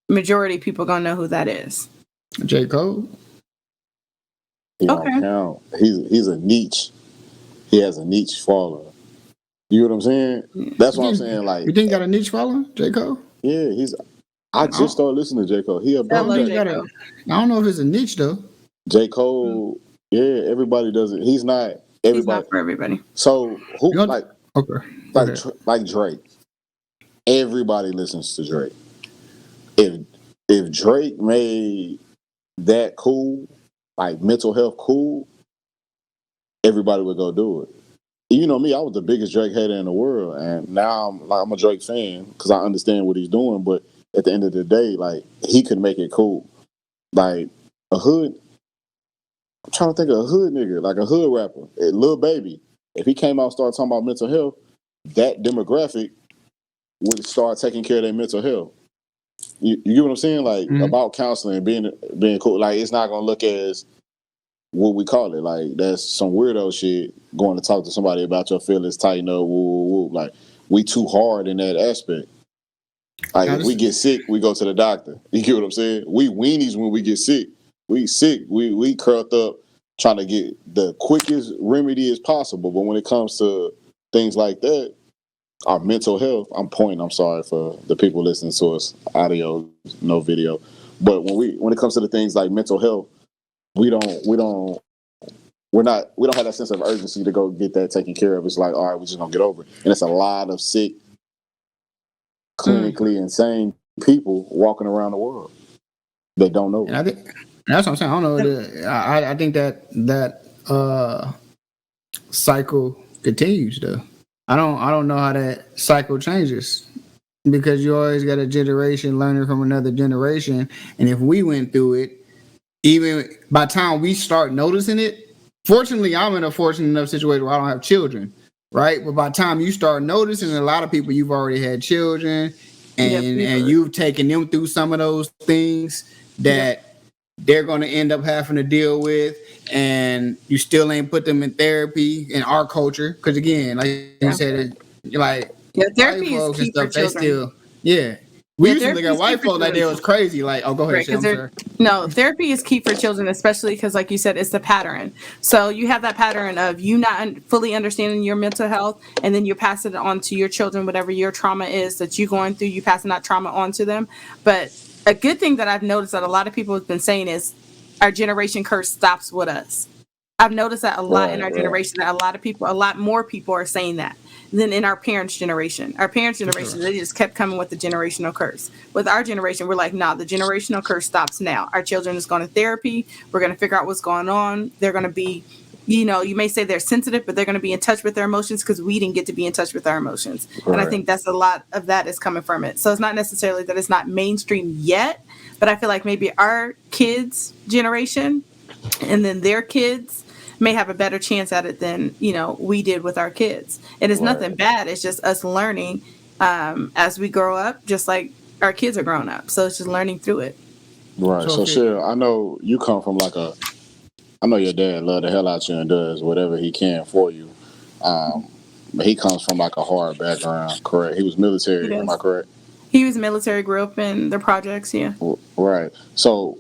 majority of people gonna know who that is. J. Cole. He don't count. He's a niche. He has a niche follower. You know what I'm saying? That's what I'm saying. Like, you think he got a niche following, J. Cole? Yeah, I just started listening to J. Cole. I don't know if it's a niche though. J. Cole, yeah, everybody does it. He's not everybody. He's not for everybody. So who like Drake? Everybody listens to Drake. If Drake made that cool, like mental health cool, everybody would go do it. You know me, I was the biggest Drake hater in the world, and now I'm a Drake fan because I understand what he's doing. But at the end of the day, like, he could make it cool. Like a hood, I'm trying to think of a hood nigga, like a hood rapper, Lil Baby. If he came out and started talking about mental health, that demographic would start taking care of their mental health. You get what I'm saying? Like, about counseling, being cool. Like, it's not gonna look as what we call it. Like, that's some weirdo shit, going to talk to somebody about your feelings, tighten up, woo. Like, we too hard in that aspect. Like, if we get sick, we go to the doctor. You get what I'm saying? We weenies when we get sick. We sick. We curled up trying to get the quickest remedy as possible. But when it comes to things like that, our mental health, I'm sorry for the people listening to us, audio, no video. But when it comes to the things like mental health, we don't have that sense of urgency to go get that taken care of. It's like, all right, we're just gonna get over it. And it's a lot of sick, clinically insane people walking around the world that don't know. And I think that's what I'm saying. I don't know. I think that cycle continues though. I don't know how that cycle changes because you always got a generation learning from another generation, and if we went through it, even by the time we start noticing it, fortunately, I'm in a fortunate enough situation where I don't have children, right? But by the time you start noticing, a lot of people you've already had children, and you've taken them through some of those things that they're going to end up having to deal with, and you still ain't put them in therapy in our culture because again, like you said, like therapy white is folks and key for stuff, they children. still we used to look at white folks like they was crazy. Like, oh, go ahead, I'm sorry. No, therapy is key for children, especially because, like you said, it's the pattern. So you have that pattern of you not fully understanding your mental health, and then you pass it on to your children, whatever your trauma is that you're going through, you passing that trauma on to them. But a good thing that I've noticed that a lot of people have been saying is our generation curse stops with us. I've noticed that a lot in our generation, that a lot more people are saying that than in our parents' generation. Our parents' generation, they just kept coming with the generational curse. With our generation, we're like, nah, the generational curse stops now. Our children is going to therapy. We're going to figure out what's going on. They're going to be, you may say they're sensitive, but they're going to be in touch with their emotions because we didn't get to be in touch with our emotions. Right. And I think that's a lot of that is coming from it. So it's not necessarily that it's not mainstream yet, but I feel like maybe our kids' generation and then their kids may have a better chance at it than we did with our kids. It is nothing bad. It's just us learning as we grow up, just like our kids are growing up. So it's just learning through it. Right. So Chelle, I know you come from I know your dad love the hell out you and does whatever he can for you. But he comes from like a hard background, correct? He was military, am I correct? He was military, grew up in the projects, yeah. Right. So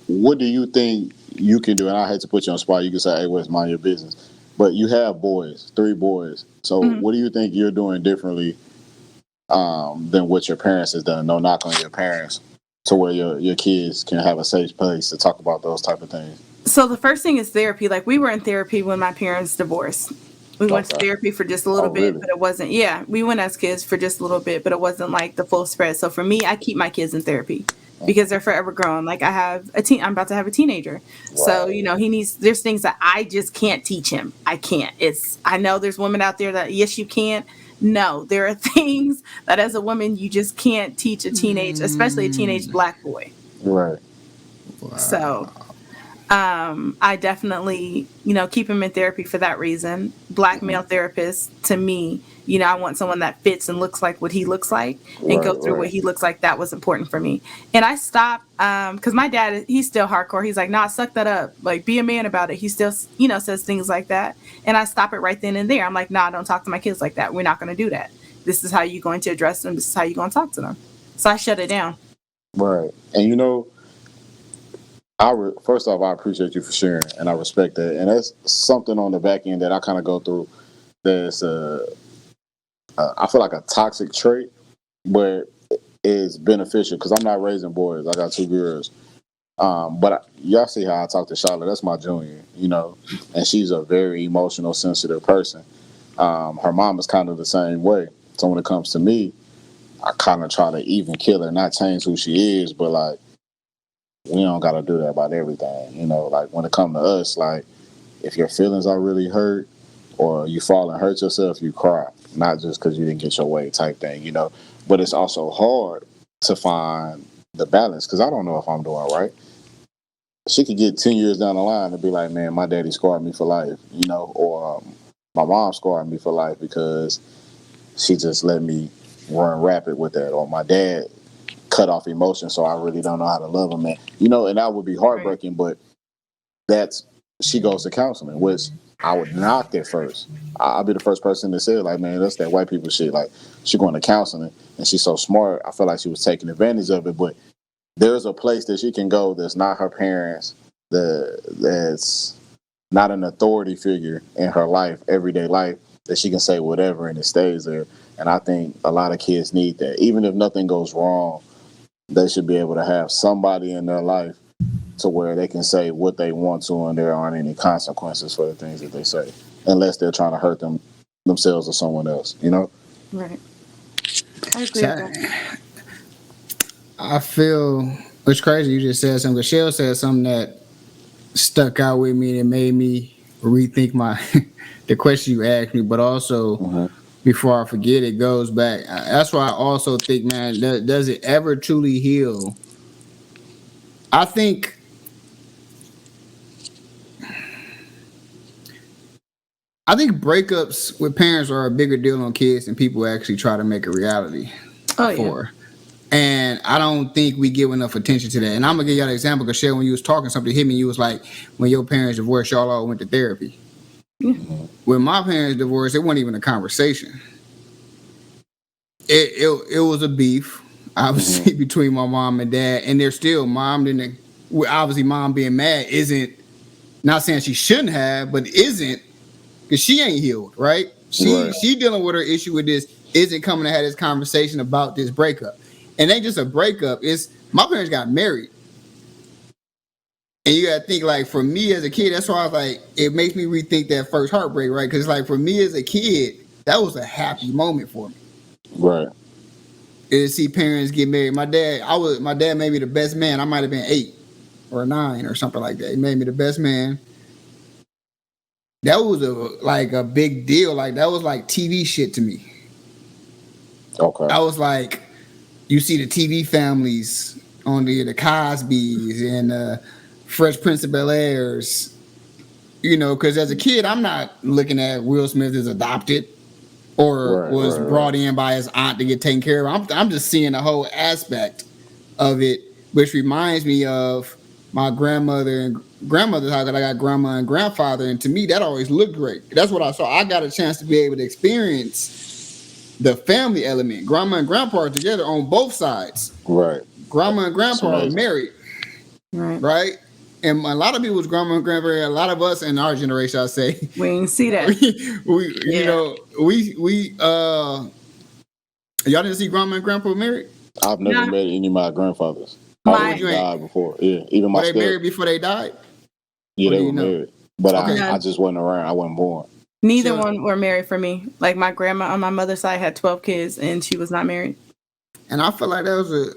what do you think you can do? And I hate to put you on the spot. You can say, hey, what's mind your business? But you have boys, 3 boys. So what do you think you're doing differently than what your parents has done? No knock on your parents, to where your kids can have a safe place to talk about those type of things. So the first thing is therapy. Like we were in therapy when my parents divorced. We went to therapy for just a little bit, really? But it wasn't, we went as kids for just a little bit, but it wasn't like the full spread. So for me, I keep my kids in therapy because they're forever grown. Like I'm about to have a teenager. Right. So, there's things that I just can't teach him. I can't. I know there's women out there that, yes, you can. No, there are things that as a woman, you just can't teach a teenage, especially a teenage Black boy. Right. Wow. So I definitely, keep him in therapy for that reason. Black male therapist, to me, I want someone that fits and looks like what he looks like and go through what he looks like. That was important for me. And I stopped because my dad, he's still hardcore. He's like, nah, suck that up. Like, be a man about it. He still, says things like that. And I stop it right then and there. I'm like, nah, don't talk to my kids like that. We're not going to do that. This is how you're going to address them. This is how you're going to talk to them. So I shut it down. Right. And first off, I appreciate you for sharing, and I respect that. And that's something on the back end that I kind of go through. That's I feel like a toxic trait, but it's beneficial because I'm not raising boys. I got 2 girls, but y'all see how I talk to Charlotte. That's my junior, and she's a very emotional, sensitive person. Her mom is kind of the same way. So when it comes to me, I kind of try to even kill her, not change who she is, but like. We don't got to do that about everything, like when it comes to us, like if your feelings are really hurt or you fall and hurt yourself, you cry, not just because you didn't get your way type thing, but it's also hard to find the balance because I don't know if I'm doing right. She could get 10 years down the line and be like, man, my daddy scarred me for life, or my mom scarred me for life because she just let me run rapid with that, or my dad cut off emotion, so I really don't know how to love him, man. And that would be heartbreaking, but she goes to counseling, which I would knock at first. I'll be the first person to say, like, man, that's that white people shit. Like, she going to counseling, and she's so smart. I feel like she was taking advantage of it, but there's a place that she can go that's not her parents, that's not an authority figure in her life, everyday life, that she can say whatever and it stays there. And I think a lot of kids need that. Even if nothing goes wrong, they should be able to have somebody in their life to where they can say what they want to, and there aren't any consequences for the things that they say, unless they're trying to hurt themselves or someone else. You know? Right. I agree with that. I feel it's crazy. You just said something. Chelle said something that stuck out with me and made me rethink my the question you asked me. But also, before I forget, it goes back. That's why I also think, man, does it ever truly heal? I think. I think breakups with parents are a bigger deal on kids than people actually try to make a reality for. And I don't think we give enough attention to that. And I'm gonna give y'all an example because Chelle, when you was talking, something hit me. You was like, when your parents divorced, y'all all went to therapy. When my parents divorced, it wasn't even a conversation. It was a beef, obviously, between my mom and dad, and there's still mom didn't. Obviously, mom being mad isn't not saying she shouldn't have, but isn't. Because she ain't healed, right? She dealing with her issue with this, isn't coming to have this conversation about this breakup. And ain't just a breakup, it's my parents got married. And you gotta think, like, for me as a kid, that's why I was like, it makes me rethink that first heartbreak, right? Because like for me as a kid, that was a happy moment for me. Right. To see parents get married. My dad made me the best man. I might have been 8 or 9 or something like that. He made me the best man. That was a big deal. Like that was like TV shit to me. Okay. I was like, you see the TV families on the Cosbys and Fresh Prince of Bel-Airs, you know, because as a kid, I'm not looking at Will Smith as adopted or was brought in by his aunt to get taken care of. I'm just seeing the whole aspect of it, which reminds me of my grandmother and grandmother's house that I got grandma and grandfather, and to me that always looked great. That's what I saw. I got a chance to be able to experience the family element. Grandma and grandpa are together on both sides. Right. Grandma and grandpa are married. Right. And a lot of people's grandma and grandpa, a lot of us in our generation, I say, we ain't see that. Y'all didn't see grandma and grandpa married? I've never met any of my grandfathers. I died before. Yeah, even my. Were they married before they died? Yeah, they were married, but I just wasn't around. I wasn't born. Neither one were married for me. Like my grandma on my mother's side had 12 kids, and she was not married. And I feel like that was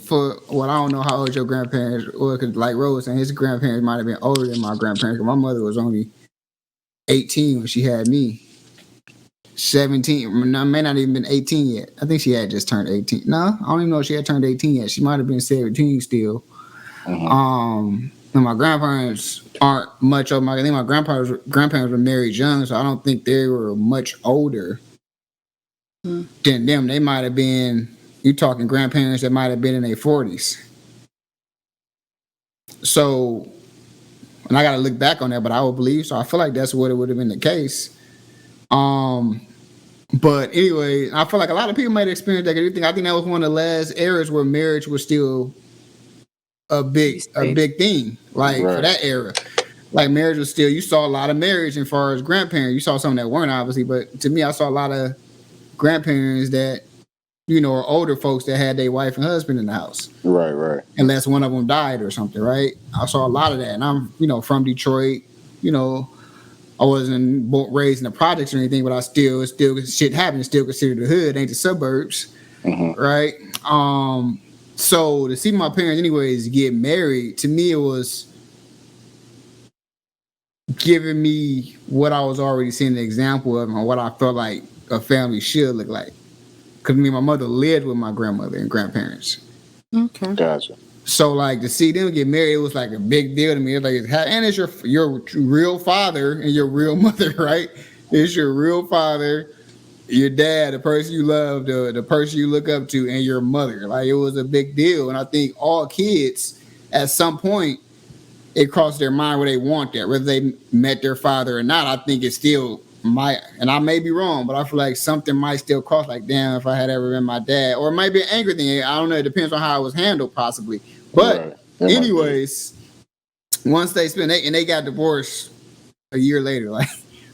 for what I don't know how old your grandparents were, because like Rose and his grandparents might have been older than my grandparents. My mother was only 18 when she had me. 17, may not even been 18 yet. I think she had just turned 18. No, I don't even know if she had turned 18 yet. She might have been 17 still. And my grandparents aren't much older. I think my grandparents were married young, so I don't think they were much older than them. They might have been, you talking grandparents that might have been in their 40s. So, and I got to look back on that, but I would believe so. I feel like that's what it would have been the case. But anyway, I feel like a lot of people might experience that. I think that was one of the last eras where marriage was still a big thing. Like for that era, like marriage was still. You saw a lot of marriage as far as grandparents. You saw some that weren't obviously, but to me, I saw a lot of grandparents that are older folks that had their wife and husband in the house. Right. Unless one of them died or something, right? I saw a lot of that, and I'm from Detroit. I wasn't raised in the projects or anything, but I still shit happened. Still considered the hood, ain't the suburbs, right? So to see my parents, anyways, get married, to me it was giving me what I was already seeing the example of, and what I felt like a family should look like. Because me and my mother lived with my grandmother and grandparents. Okay, gotcha. So like to see them get married, it was like a big deal to me. It's like, and it's your real father and your real mother, right? It's your real father, your dad, the person you love, the person you look up to, and your mother. Like it was a big deal, and I think all kids at some point it crossed their mind where they want that, whether they met their father or not. I think it still might, and I may be wrong, but I feel like something might still cross. Like, damn, if I had ever been my dad, or it might be an anger thing. I don't know. It depends on how it was handled, possibly. But anyways, once they they got divorced a year later, like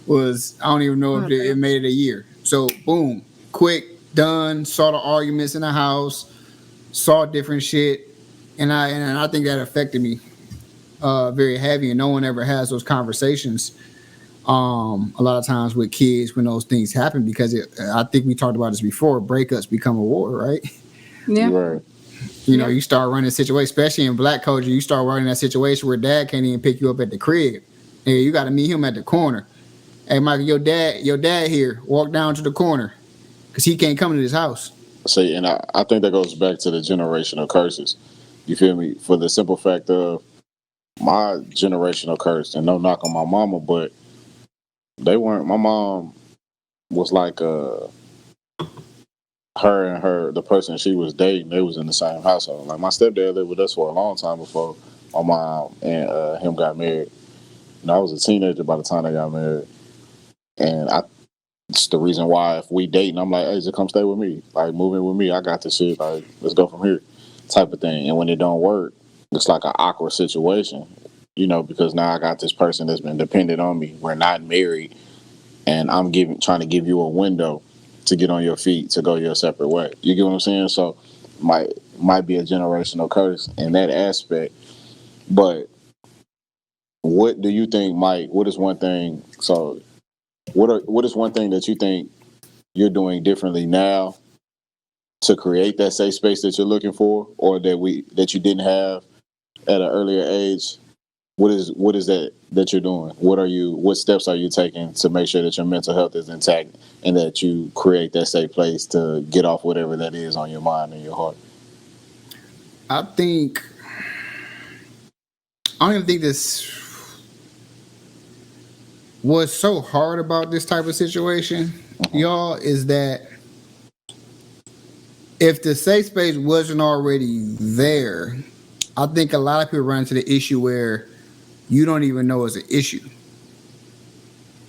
I don't even know if it made it a year. So boom, quick, done. Saw the arguments in the house. saw different shit, and I think that affected me very heavy. And no one ever has those conversations. A lot of times with kids when those things happen, because I think we talked about this before. Breakups become a war, right? Yeah. Right. You know, you start running a situation, especially in black culture. You start running that situation where dad can't even pick you up at the crib. Hey, you got to meet him at the corner. Hey, Michael, your dad here. Walk down to the corner because he can't come to this house. See, and I think that goes back to the generational curses. You feel me? For the simple fact of my generational curse, and no knock on my mama, but they weren't. My mom was like her and the person she was dating, they was in the same household. Like my stepdad lived with us for a long time before my mom and him got married. And I was a teenager by the time they got married, and it's the reason why if we dating, I'm like, hey, just come stay with me, like move in with me. I got this shit. Like let's go from here, type of thing. And when it don't work, it's like an awkward situation, because now I got this person that's been dependent on me. We're not married, and I'm trying to give you a window to get on your feet to go your separate way. You get what I'm saying? So might be a generational curse in that aspect. But what do you think, Mike? What is one thing? So what is one thing that you think you're doing differently now to create that safe space that you're looking for, or that you didn't have at an earlier age? What is that you're doing? What steps are you taking to make sure that your mental health is intact and that you create that safe place to get off whatever that is on your mind and your heart? I don't even think this what's so hard about this type of situation, y'all, is that if the safe space wasn't already there, I think a lot of people run into the issue where you don't even know it's an issue.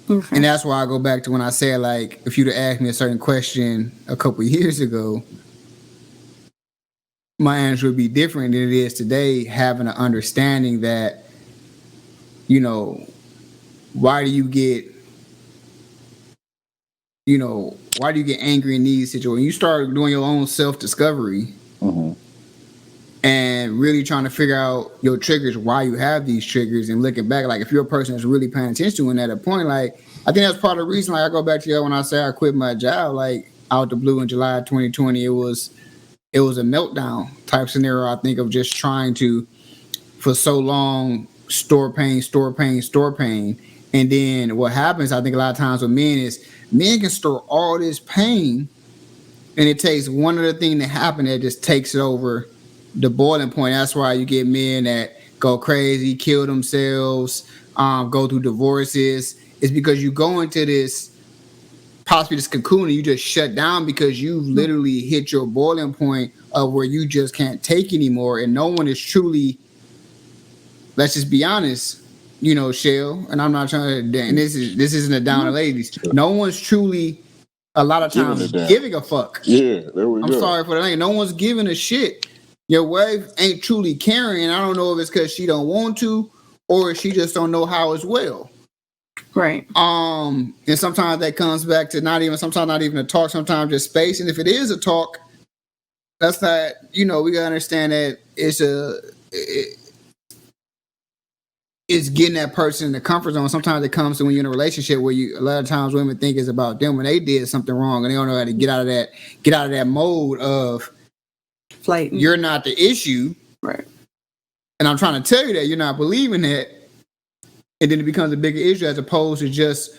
And that's why I go back to when I said, like, if you'd have asked me a certain question a couple of years ago, my answer would be different than it is today, having an understanding that, why do you get angry in these situations? You start doing your own self-discovery and really trying to figure out your triggers, why you have these triggers, and looking back, like if you're a person that's really paying attention to it at a point, like I think that's part of the reason, like I go back to you when I say I quit my job, like out the blue in July 2020, it was a meltdown type scenario, I think, of just trying to, for so long, store pain. And then what happens, I think a lot of times with men is men can store all this pain, and it takes one other thing to happen that just takes it over the boiling point. That's why you get men that go crazy, kill themselves, go through divorces. It's because you go into this, possibly this cocoon, and you just shut down because you've literally hit your boiling point of where you just can't take anymore. And no one is truly, let's just be honest, Chelle, and I'm not trying to, and this isn't a down to ladies. No one's truly, a lot of times, giving a fuck. Yeah, there we go. I'm sorry for the language. No one's giving a shit. Your wife ain't truly caring. I don't know if it's because she don't want to, or she just don't know how as well. Right. And sometimes that comes back to not even a talk, sometimes just space. And if it is a talk, that's not, we gotta understand that it's getting that person in the comfort zone. Sometimes it comes to when you're in a relationship where a lot of times women think it's about them when they did something wrong and they don't know how to get out of that mode of flight. You're not the issue. Right. And I'm trying to tell you that you're not believing that. And then it becomes a bigger issue as opposed to just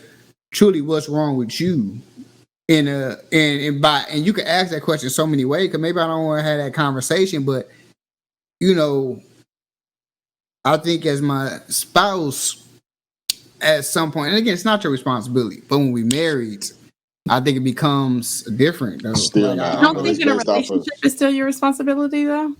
truly what's wrong with you. And you can ask that question so many ways, because maybe I don't want to have that conversation, but I think as my spouse, at some point, and again, it's not your responsibility, but when we married, I think it becomes different. Though. Still, I don't think in a relationship it's still your responsibility, though.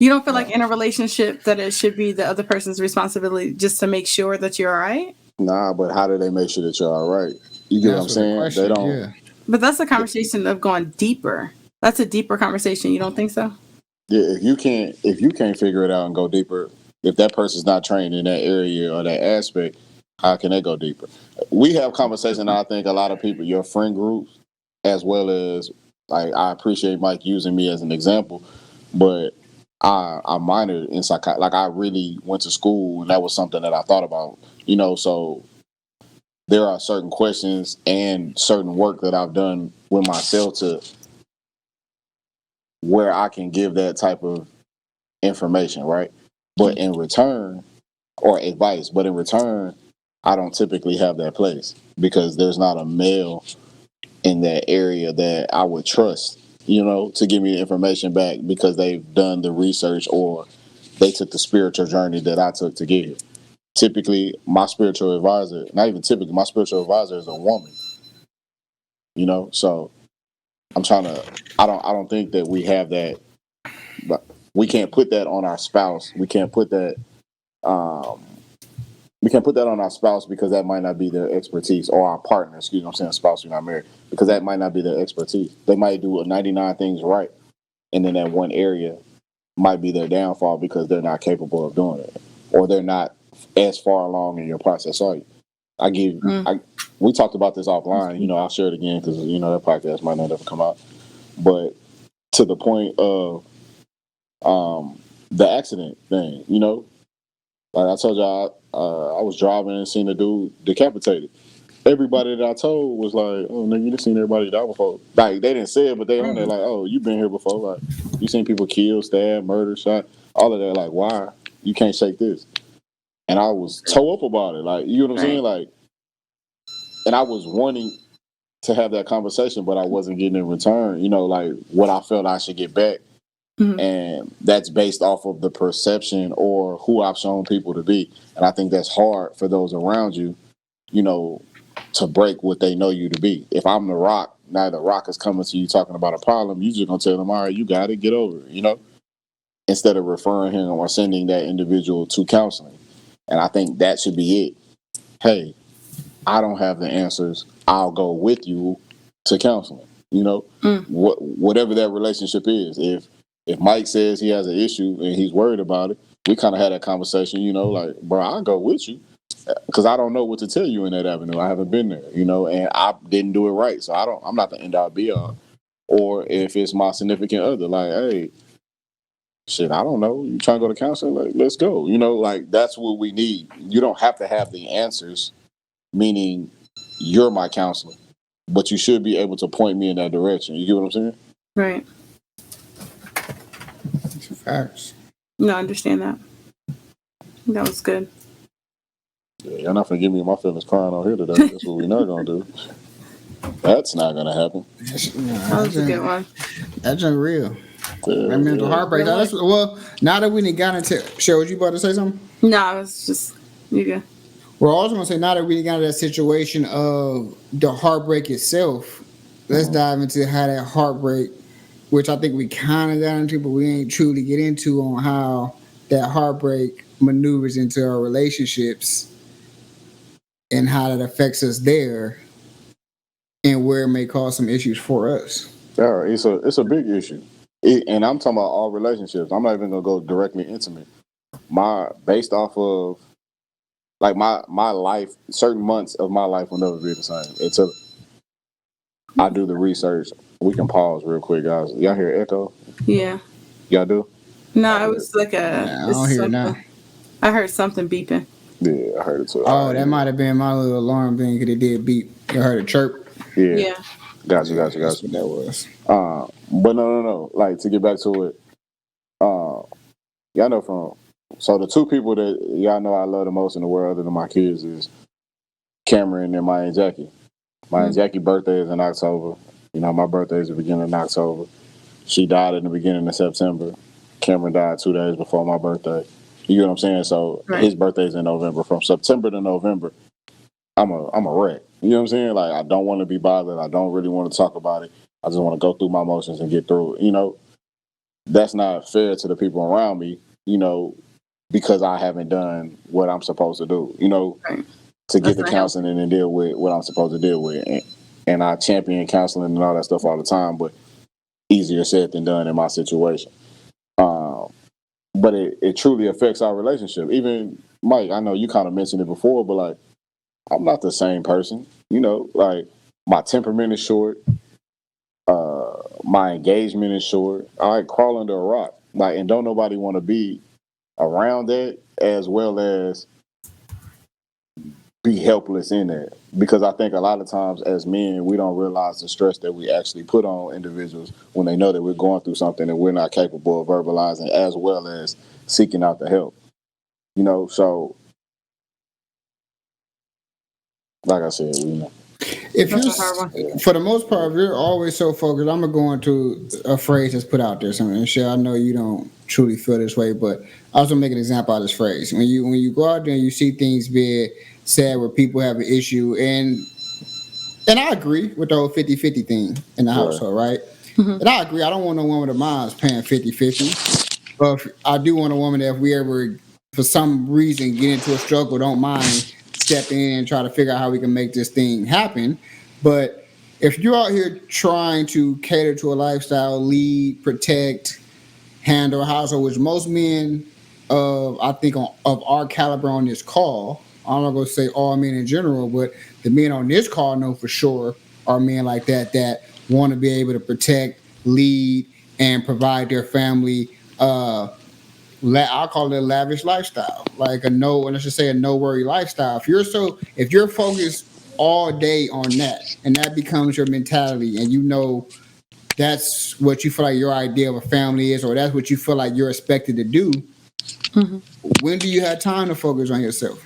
You don't feel like in a relationship that it should be the other person's responsibility just to make sure that you're all right? Nah, but how do they make sure that you're all right? You get what I'm saying? They don't. Yeah. But that's a conversation of going deeper. That's a deeper conversation. You don't think so? Yeah, if you can't figure it out and go deeper, if that person's not trained in that area or that aspect, how can they go deeper? We have conversation. I think a lot of people, your friend groups, as well as, like, I appreciate Mike using me as an example. but I minored in psychiatry. Like I really went to school, and that was something that I thought about. So there are certain questions and certain work that I've done with myself to where I can give that type of information, right? But in return, or advice, but in return, I don't typically have that place because there's not a male in that area that I would trust, to give me the information back because they've done the research or they took the spiritual journey that I took to get here. Typically, my spiritual advisor, not even typically, my spiritual advisor is a woman, so I don't think that we have that, but we can't put that on our spouse. Um, we can't put that on our spouse because that might not be their expertise, or our partner, excuse me, I'm saying spouse, we're not married, because that might not be their expertise. They might do 99 things right, and then that one area might be their downfall because they're not capable of doing it, or they're not as far along in your process. So we talked about this offline, I'll share it again because, that podcast might not ever come out. But to the point of the accident thing, like I told y'all, I was driving and seen a dude decapitated. Everybody that I told was like, "Oh, nigga, you done seen everybody die before." Like they didn't say it, but they on there like, "Oh, you been here before? Like you seen people killed, stabbed, murdered, shot, all of that. Like why you can't shake this?" And I was toe up about it. Like you know what I'm saying? Like, and I was wanting to have that conversation, but I wasn't getting in return. Like what I felt I should get back. Mm-hmm. And that's based off of the perception or who I've shown people to be. And I think that's hard for those around you, to break what they know you to be. If I'm the rock, now the rock is coming to you talking about a problem, you just gonna tell them, all right, you got it, get over it, instead of referring him or sending that individual to counseling. And I think that should be it. Hey, I don't have the answers. I'll go with you to counseling. Whatever that relationship is. If Mike says he has an issue and he's worried about it, we kind of had that conversation, like, bro, I'll go with you because I don't know what to tell you in that avenue. I haven't been there, and I didn't do it right. So I'm not the end all be all. Or if it's my significant other, like, hey, shit, I don't know. You trying to go to counseling? Like, let's go. Like that's what we need. You don't have to have the answers, meaning you're my counselor, but you should be able to point me in that direction. You get what I'm saying? Right. Facts. No, I understand that. That was good. Yeah, y'all not gonna give me my feelings crying on here today. That's what we're not gonna do. That's not gonna happen. That was a good one. That's unreal. Yeah, mental heartbreak. Well, now that we done got into, Chelle, was you about to say something? No, I was just you go. Well, I was gonna say now that we got into that situation of the heartbreak itself, let's dive into how that heartbreak, which I think we kind of got into, but we ain't truly get into on how that heartbreak maneuvers into our relationships and how that affects us there and where it may cause some issues for us. Yeah, it's a big issue. And I'm talking about all relationships. I'm not even gonna go directly intimate. Based off of like my life, certain months of my life will never be the same until I do the research. We can pause real quick, guys. Y'all hear echo? Yeah. Y'all do? No, it was like I don't hear it now. I heard something beeping. Yeah, I heard it too. Oh, that might have been my little alarm thing because it did beep. You heard a chirp. Yeah. Gotcha. That's what that was. But no. Like to get back to it, y'all know so the two people that y'all know I love the most in the world other than my kids is Cameron and Maya and Jackie. Maya and Jackie's birthday is in October. My birthday is the beginning of October. She died in the beginning of September. Cameron died 2 days before my birthday. You know what I'm saying? So His birthday's in November. From September to November, I'm a wreck. You know what I'm saying? Like I don't want to be bothered. I don't really want to talk about it. I just want to go through my emotions and get through it. That's not fair to the people around me, because I haven't done what I'm supposed to do, to get the counseling and deal with what I'm supposed to deal with. And I champion counseling and all that stuff all the time, but easier said than done in my situation. But it truly affects our relationship. Even Mike, I know you kind of mentioned it before, but like, I'm not the same person. Like my temperament is short. My engagement is short. I crawl under a rock. Like, and don't nobody want to be around that, as well as be helpless in that. Because I think a lot of times as men, we don't realize the stress that we actually put on individuals when they know that we're going through something that we're not capable of verbalizing, as well as seeking out the help. So like I said, if you're, for the most part, if you're always so focused, I'm gonna go into a phrase that's put out there. Something, and Chelle, I know you don't truly feel this way, but I was gonna make an example out of this phrase. When you go out there and you see things being said where people have an issue, and I agree with the whole 50-50 thing in the household, right? Mm-hmm. And I agree. I don't want no woman of mine paying 50-50. But I do want a woman that if we ever, for some reason, get into a struggle, don't mind stepping in and try to figure out how we can make this thing happen. But if you're out here trying to cater to a lifestyle, lead, protect, handle a household, which most men I think of our caliber on this call, I'm not going to say all men in general, but the men on this call know for sure are men like that want to be able to protect, lead, and provide their family. I'll call it a lavish lifestyle, like let's just say a no worry lifestyle. If you're focused all day on that, and that becomes your mentality, and that's what you feel like your idea of a family is, or that's what you feel like you're expected to do. Mm-hmm. When do you have time to focus on yourself?